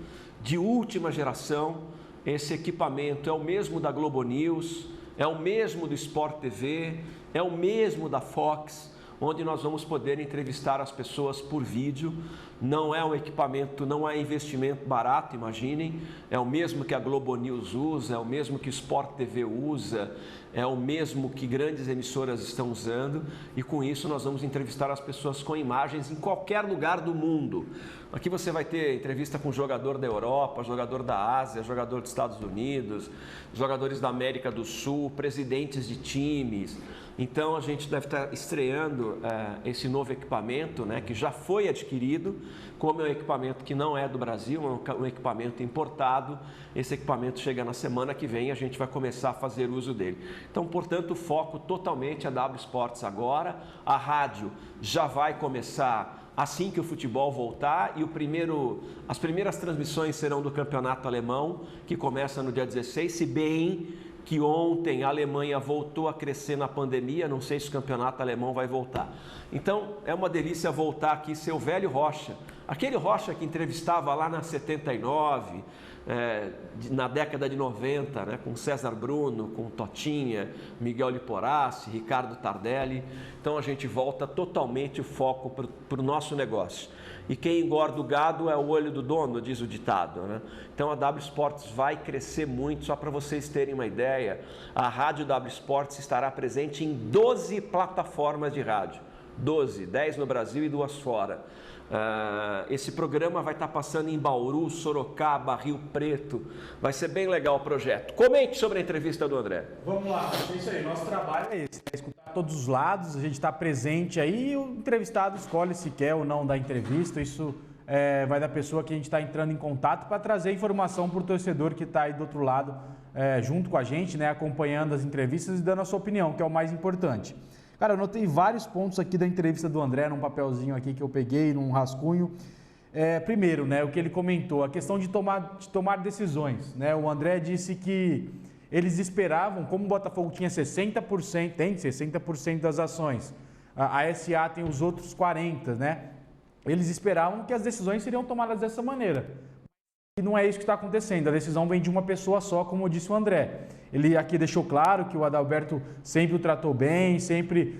de última geração. Esse equipamento é o mesmo da Globo News, é o mesmo do Sport TV, é o mesmo da Fox, onde nós vamos poder entrevistar as pessoas por vídeo. Não é um equipamento, não é investimento barato, imaginem. É o mesmo que a Globo News usa, é o mesmo que o Sport TV usa, é o mesmo que grandes emissoras estão usando, e com isso nós vamos entrevistar as pessoas com imagens em qualquer lugar do mundo. Aqui você vai ter entrevista com jogador da Europa, jogador da Ásia, jogador dos Estados Unidos, jogadores da América do Sul, presidentes de times. Então a gente deve estar estreando esse novo equipamento, né, que já foi adquirido, como é um equipamento que não é do Brasil, é um equipamento importado. Esse equipamento chega na semana que vem, a gente vai começar a fazer uso dele. Então, portanto, foco totalmente a W Sports agora. A rádio já vai começar assim que o futebol voltar, e as primeiras transmissões serão do campeonato alemão, que começa no dia 16, se bem que ontem a Alemanha voltou a crescer na pandemia, não sei se o campeonato alemão vai voltar. Então, é uma delícia voltar aqui, ser o velho Rocha, aquele Rocha que entrevistava lá na 79, na década de 90, né, com César Bruno, com Totinha, Miguel Liporace, Ricardo Tardelli. Então a gente volta totalmente o foco para o nosso negócio. E quem engorda o gado é o olho do dono, diz o ditado, né? Então a W Sports vai crescer muito. Só para vocês terem uma ideia, a Rádio W Sports estará presente em 12 plataformas de rádio. 10 no Brasil e 2 fora. Esse programa vai estar passando em Bauru, Sorocaba, Rio Preto. Vai ser bem legal o projeto. Comente sobre a entrevista do André. Vamos lá, é isso aí. Nosso trabalho é esse, é escutar todos os lados, a gente está presente aí e o entrevistado escolhe se quer ou não dar entrevista. Isso vai da pessoa que a gente está entrando em contato para trazer informação para o torcedor que está aí do outro lado, junto com a gente, né, acompanhando as entrevistas e dando a sua opinião, que é o mais importante. Cara, eu notei vários pontos aqui da entrevista do André, num papelzinho aqui que eu peguei, num rascunho. Primeiro, né, o que ele comentou, a questão de tomar decisões, né? O André disse que eles esperavam, como o Botafogo tinha 60%, tem 60% das ações, a SA tem os outros 40%, né? Eles esperavam que as decisões seriam tomadas dessa maneira. E não é isso que está acontecendo, a decisão vem de uma pessoa só, como disse o André. Ele aqui deixou claro que o Adalberto sempre o tratou bem, sempre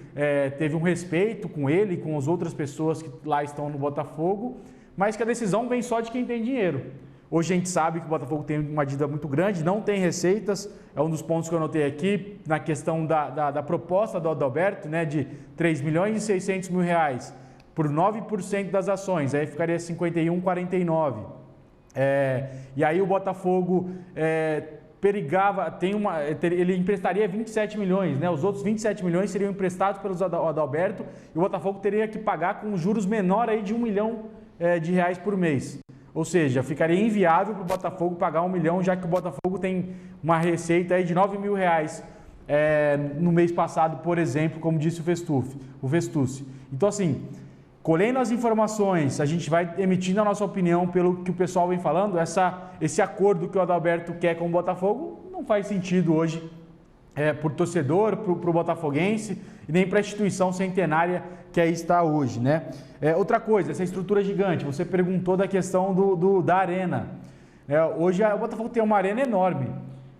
teve um respeito com ele e com as outras pessoas que lá estão no Botafogo, mas que a decisão vem só de quem tem dinheiro. Hoje a gente sabe que o Botafogo tem uma dívida muito grande, não tem receitas, é um dos pontos que eu anotei aqui, na questão da proposta do Adalberto, né, de 3 milhões e 600 mil reais por 9% das ações, aí ficaria 51,49. E aí o Botafogo perigava, ele emprestaria 27 milhões, né? Os outros 27 milhões seriam emprestados pelo Adalberto e o Botafogo teria que pagar com juros menor aí de 1 milhão de reais por mês. Ou seja, ficaria inviável para o Botafogo pagar 1 milhão, já que o Botafogo tem uma receita aí de 9 mil reais no mês passado, por exemplo, como disse o Vestucci. Então, assim, colhendo as informações, a gente vai emitindo a nossa opinião pelo que o pessoal vem falando. Esse acordo que o Adalberto quer com o Botafogo não faz sentido hoje por torcedor, para o botafoguense e nem para a instituição centenária que aí está hoje, né? Outra coisa, essa estrutura gigante, você perguntou da questão da arena. Hoje o Botafogo tem uma arena enorme.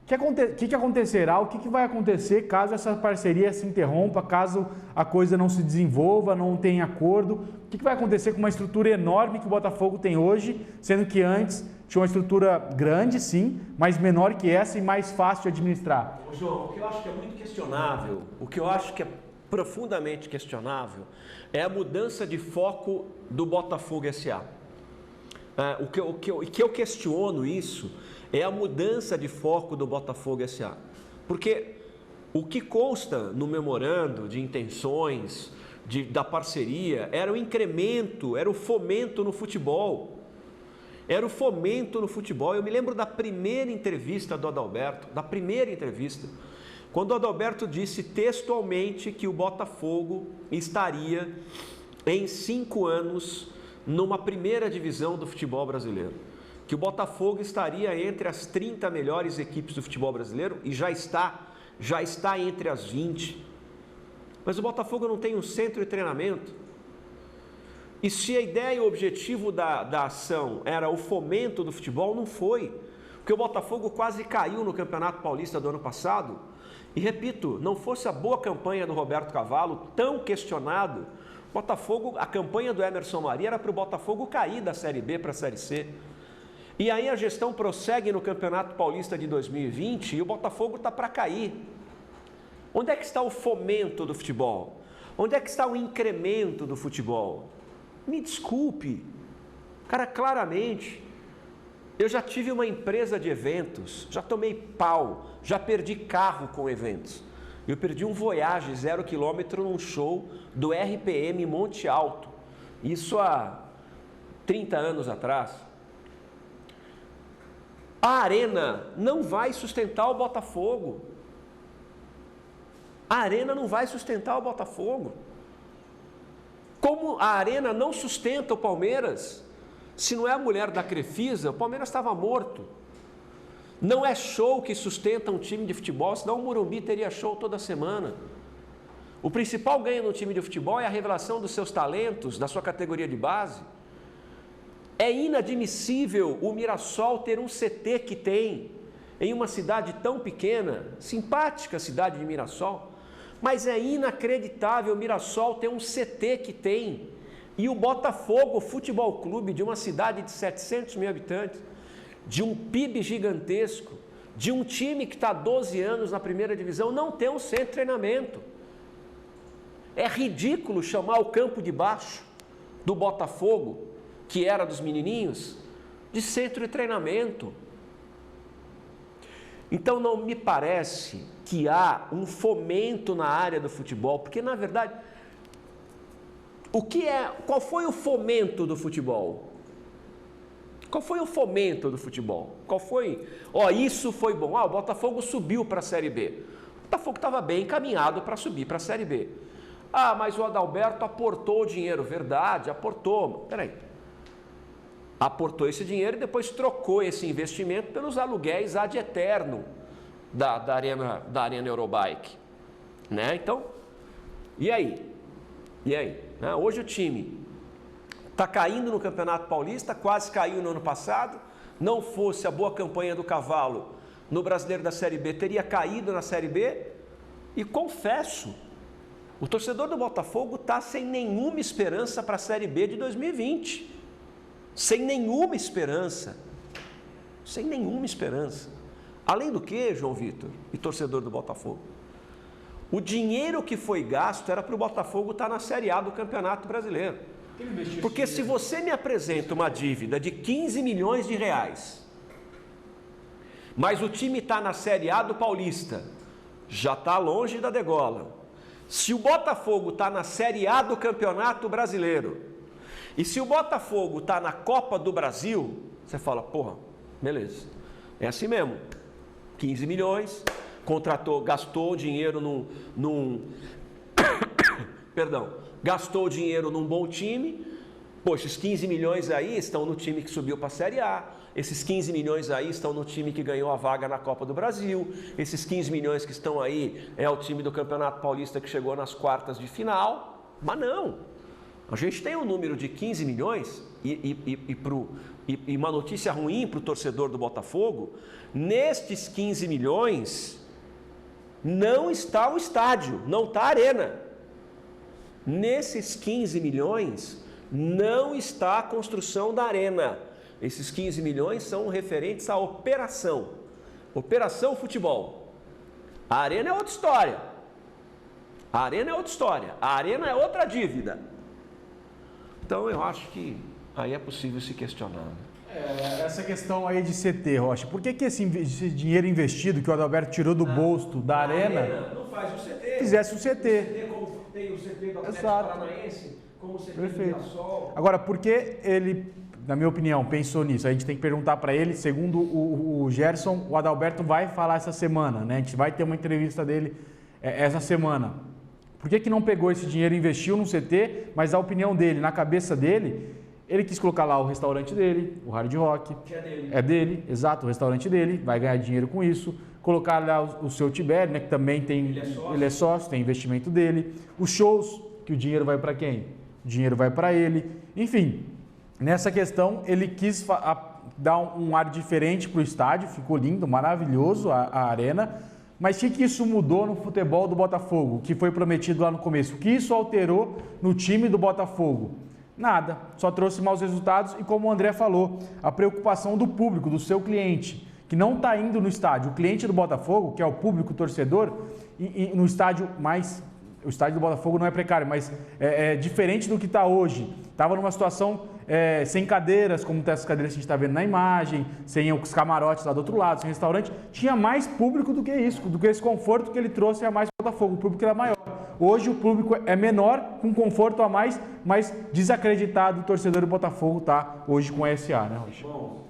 O que acontecerá, o que vai acontecer caso essa parceria se interrompa, caso a coisa não se desenvolva, não tenha acordo? O que vai acontecer com uma estrutura enorme que o Botafogo tem hoje, sendo que antes tinha uma estrutura grande, sim, mas menor que essa e mais fácil de administrar? João, o que eu acho que é muito questionável, o que eu acho que é profundamente questionável, é a mudança de foco do Botafogo S.A. O que eu questiono isso é a mudança de foco do Botafogo S.A. Porque o que consta no memorando de intenções da parceria era o incremento, era o fomento no futebol. Era o fomento no futebol. Eu me lembro da primeira entrevista do Adalberto, quando o Adalberto disse textualmente que o Botafogo estaria em 5 anos numa primeira divisão do futebol brasileiro. Que o Botafogo estaria entre as 30 melhores equipes do futebol brasileiro e já está entre as 20. Mas o Botafogo não tem um centro de treinamento. E se a ideia e o objetivo da ação era o fomento do futebol, não foi. Porque o Botafogo quase caiu no Campeonato Paulista do ano passado. E repito, não fosse a boa campanha do Roberto Cavalo, tão questionado, a campanha do Emerson Maria era para o Botafogo cair da Série B para a Série C. E aí a gestão prossegue no Campeonato Paulista de 2020 e o Botafogo está para cair. Onde é que está o fomento do futebol? Onde é que está o incremento do futebol? Me desculpe, cara, claramente, eu já tive uma empresa de eventos, já tomei pau, já perdi carro com eventos. Eu perdi um Voyage 0 km num show do RPM Monte Alto, isso há 30 anos atrás. A arena não vai sustentar o Botafogo. A arena não vai sustentar o Botafogo. Como a arena não sustenta o Palmeiras, se não é a mulher da Crefisa, o Palmeiras estava morto. Não é show que sustenta um time de futebol, senão o Morumbi teria show toda semana. O principal ganho no time de futebol é a revelação dos seus talentos, da sua categoria de base. É inadmissível o Mirassol ter um CT que tem em uma cidade tão pequena, simpática cidade de Mirassol, mas é inacreditável o Mirassol ter um CT que tem e o Botafogo Futebol Clube, de uma cidade de 700 mil habitantes, de um PIB gigantesco, de um time que está há 12 anos na primeira divisão, não ter um centro de treinamento. É ridículo chamar o campo de baixo do Botafogo, que era dos menininhos, de centro de treinamento. Então não me parece que há um fomento na área do futebol, porque na verdade, qual foi o fomento do futebol? Qual foi o fomento do futebol? Qual foi? Isso foi bom. O Botafogo subiu para a Série B. O Botafogo estava bem encaminhado para subir para a Série B. Mas o Adalberto aportou o dinheiro. Verdade, aportou. Peraí. Aportou esse dinheiro e depois trocou esse investimento pelos aluguéis ad eterno da Arena Eurobike. Né? Então, e aí? Hoje o time está caindo no Campeonato Paulista, quase caiu no ano passado. Não fosse a boa campanha do Cavalo no Brasileiro da Série B, teria caído na Série B. E confesso, o torcedor do Botafogo está sem nenhuma esperança para a Série B de 2020. Sem nenhuma esperança. Além do que, João Vitor e torcedor do Botafogo, o dinheiro que foi gasto era para o Botafogo estar na Série A do Campeonato Brasileiro. Porque se você me apresenta uma dívida de 15 milhões de reais, mas o time está na Série A do Paulista, já está longe da degola. Se o Botafogo está na Série A do Campeonato Brasileiro, e se o Botafogo está na Copa do Brasil, você fala, porra, beleza, é assim mesmo, 15 milhões, gastou dinheiro gastou dinheiro num bom time, Pô, esses 15 milhões aí estão no time que subiu para a Série A. Esses 15 milhões aí estão no time que ganhou a vaga na Copa do Brasil. Esses 15 milhões que estão aí é o time do Campeonato Paulista que chegou nas quartas de final. Mas não. A gente tem um número de 15 milhões e uma notícia ruim para o torcedor do Botafogo. Nestes 15 milhões não está o estádio, não está a arena. Nesses 15 milhões não está a construção da arena. Esses 15 milhões são referentes à operação. Operação futebol. A arena é outra história. A arena é outra história. A arena é outra dívida. Então eu acho que aí é possível se questionar. Essa questão aí de CT, Rocha, por que esse dinheiro investido que o Adalberto tirou do bolso da arena não faz o CT. Fizesse o CT. O CT como tem o CT do Atlético Paranaense, como o CT do Mirassol. Agora, por que ele, na minha opinião, pensou nisso? A gente tem que perguntar para ele. Segundo o Gerson, o Adalberto vai falar essa semana, né? A gente vai ter uma entrevista dele essa semana. Por que não pegou esse dinheiro e investiu no CT, mas a opinião dele, na cabeça dele, ele quis colocar lá o restaurante dele, o Hard Rock. Que é dele. É dele, exato, o restaurante dele, vai ganhar dinheiro com isso. Colocar lá o seu Tibério, né, que também tem, ele é sócio, tem investimento dele. Os shows, que o dinheiro vai para quem? O dinheiro vai para ele. Enfim, nessa questão, ele quis dar um ar diferente para o estádio, ficou lindo, maravilhoso a arena. Mas o que isso mudou no futebol do Botafogo, que foi prometido lá no começo? O que isso alterou no time do Botafogo? Nada, só trouxe maus resultados e, como o André falou, a preocupação do público, do seu cliente, que não está indo no estádio. O cliente do Botafogo, que é o público torcedor, e no estádio mais... O estádio do Botafogo não é precário, mas é diferente do que está hoje. Estava numa situação sem cadeiras, como essas cadeiras que a gente está vendo na imagem, sem os camarotes lá do outro lado, sem restaurante. Tinha mais público do que isso, do que esse conforto que ele trouxe a mais para o Botafogo. O público era maior. Hoje o público é menor, com conforto a mais, mas desacreditado o torcedor do Botafogo está hoje com a SA, né, Rocha? Bom,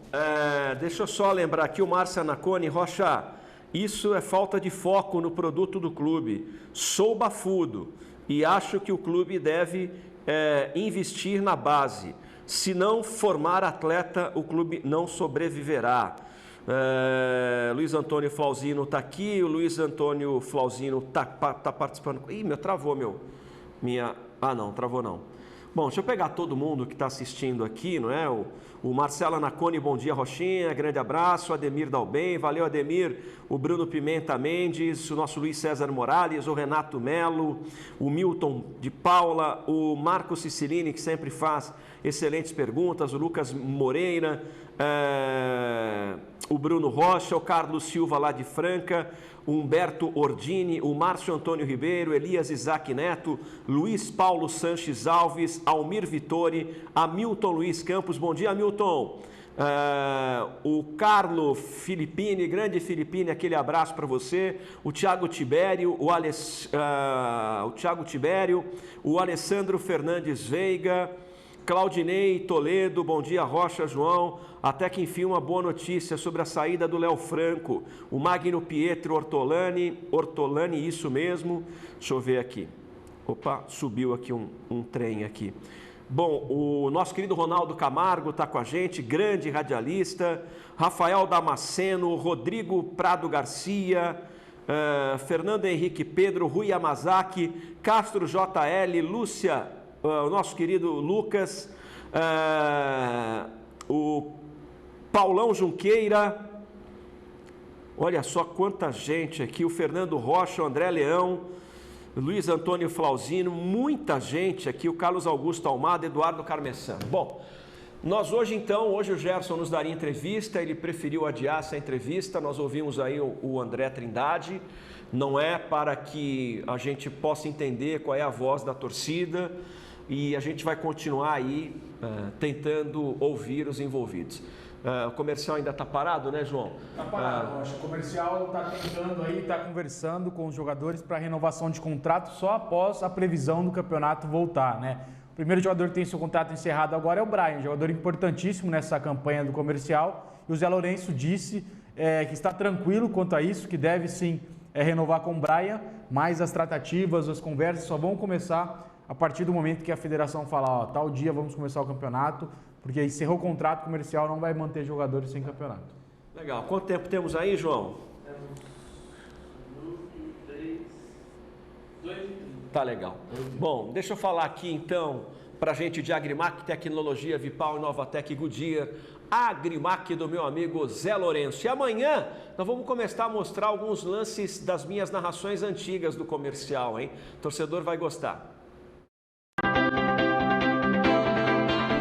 deixa eu só lembrar aqui o Márcio Anacone. Rocha, isso é falta de foco no produto do clube. Sou bafudo e acho que o clube deve investir na base. Se não formar atleta, o clube não sobreviverá. Luiz Antônio Flauzino está aqui, o Luiz Antônio Flauzino está participando. Ih, travou não, travou não. Bom, deixa eu pegar todo mundo que está assistindo aqui, não é? O Marcelo Anacone, bom dia, Rochinha, grande abraço. O Ademir Dalben, valeu, Ademir. O Bruno Pimenta Mendes, o nosso Luiz César Morales, o Renato Melo, o Milton de Paula, o Marco Cicilline, que sempre faz excelentes perguntas, o Lucas Moreira, o Bruno Rocha, o Carlos Silva lá de Franca, o Humberto Ordini, o Márcio Antônio Ribeiro, Elias Isaac Neto, Luiz Paulo Sanches Alves, Almir Vittori, Hamilton Luiz Campos, bom dia, Hamilton. O Carlo Filippini, grande Filippini, aquele abraço para você. O Thiago Tibério, o Alessandro Fernandes Veiga, Claudinei Toledo, bom dia, Rocha, João. Até que enfim uma boa notícia sobre a saída do Léo Franco. O Magno Pietro Ortolani, isso mesmo. Deixa eu ver aqui. Opa, subiu aqui um trem aqui. Bom, o nosso querido Ronaldo Camargo está com a gente, grande radialista. Rafael Damasceno, Rodrigo Prado Garcia, Fernando Henrique Pedro, Rui Yamazaki, Castro JL, Lúcia, o nosso querido Lucas, o Paulão Junqueira, olha só quanta gente aqui, o Fernando Rocha, o André Leão, Luiz Antônio Flauzino, muita gente aqui, o Carlos Augusto Almada, Eduardo Carmessano. Bom, nós hoje o Gerson nos daria entrevista, ele preferiu adiar essa entrevista, nós ouvimos aí o André Trindade, não é para que a gente possa entender qual é a voz da torcida e a gente vai continuar aí tentando ouvir os envolvidos. O comercial ainda está parado, né, João? Está parado, Rocha. O comercial está tentando aí, está conversando com os jogadores para renovação de contrato só após a previsão do campeonato voltar, né? O primeiro jogador que tem seu contrato encerrado agora é o Brian, jogador importantíssimo nessa campanha do comercial. E o Zé Lourenço disse que está tranquilo quanto a isso, que deve sim renovar com o Brian, mas as tratativas, as conversas só vão começar a partir do momento que a federação falar, ó, tal dia vamos começar o campeonato, porque encerrou o contrato comercial, não vai manter jogadores sem campeonato. Legal. Quanto tempo temos aí, João? Tá legal. Bom, deixa eu falar aqui então pra gente de Agrimac, Tecnologia, Vipal, Novatec, Goodyear, Agrimac do meu amigo Zé Lourenço. E amanhã nós vamos começar a mostrar alguns lances das minhas narrações antigas do comercial, hein? O torcedor vai gostar.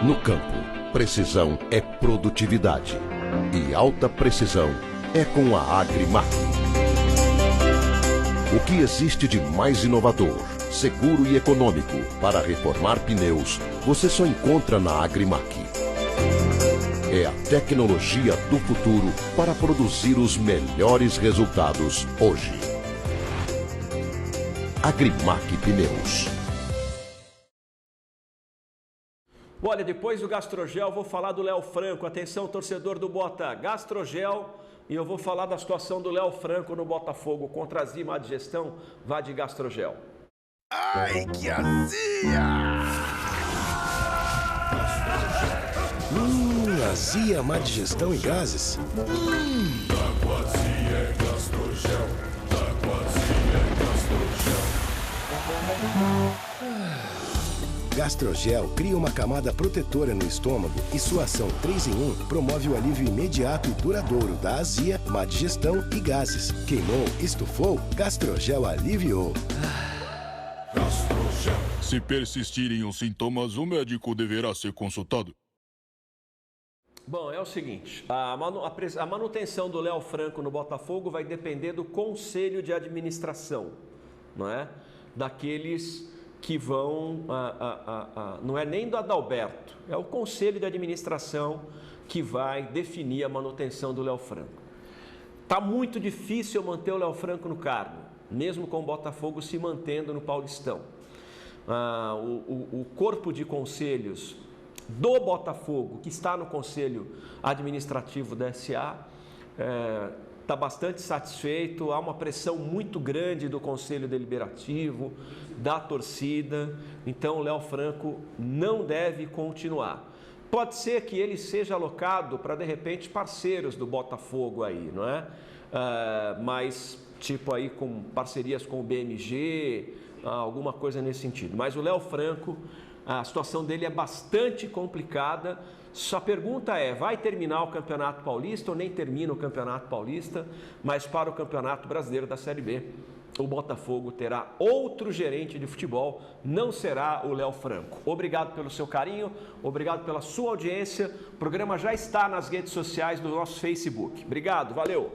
No campo, precisão é produtividade e alta precisão é com a Agrimac. O que existe de mais inovador, seguro e econômico para reformar pneus, você só encontra na Agrimac. É a tecnologia do futuro para produzir os melhores resultados hoje. Agrimac Pneus. Olha, depois do Gastrogel, vou falar do Léo Franco. Atenção, torcedor do Bota, Gastrogel. E eu vou falar da situação do Léo Franco no Botafogo. Contra a Zima de Gestão, vá de Gastrogel. Ai, que azia! Azia, má digestão e gases. Taquazia é Gastrogel. Taquazia é Gastrogel. Gastrogel cria uma camada protetora no estômago e sua ação 3 em 1 promove o alívio imediato e duradouro da azia, má digestão e gases. Queimou, estufou, Gastrogel aliviou. Gastrogel. Se persistirem os sintomas, o médico deverá ser consultado. Bom, é o seguinte, a manutenção do Léo Franco no Botafogo vai depender do conselho de administração, não é? Daqueles que vão, não é nem do Adalberto, é o conselho de administração que vai definir a manutenção do Léo Franco. Tá muito difícil manter o Léo Franco no cargo, mesmo com o Botafogo se mantendo no Paulistão. O corpo de conselhos do Botafogo, que está no Conselho Administrativo da SA, está bastante satisfeito. Há uma pressão muito grande do Conselho Deliberativo, da torcida, então o Léo Franco não deve continuar. Pode ser que ele seja alocado para, de repente, parceiros do Botafogo aí, não é? Mas, tipo aí, com parcerias com o BMG, alguma coisa nesse sentido. Mas o Léo Franco, a situação dele é bastante complicada. Só a pergunta é, vai terminar o Campeonato Paulista ou nem termina o Campeonato Paulista? Mas para o Campeonato Brasileiro da Série B, o Botafogo terá outro gerente de futebol, não será o Léo Franco. Obrigado pelo seu carinho, obrigado pela sua audiência. O programa já está nas redes sociais do nosso Facebook. Obrigado, valeu!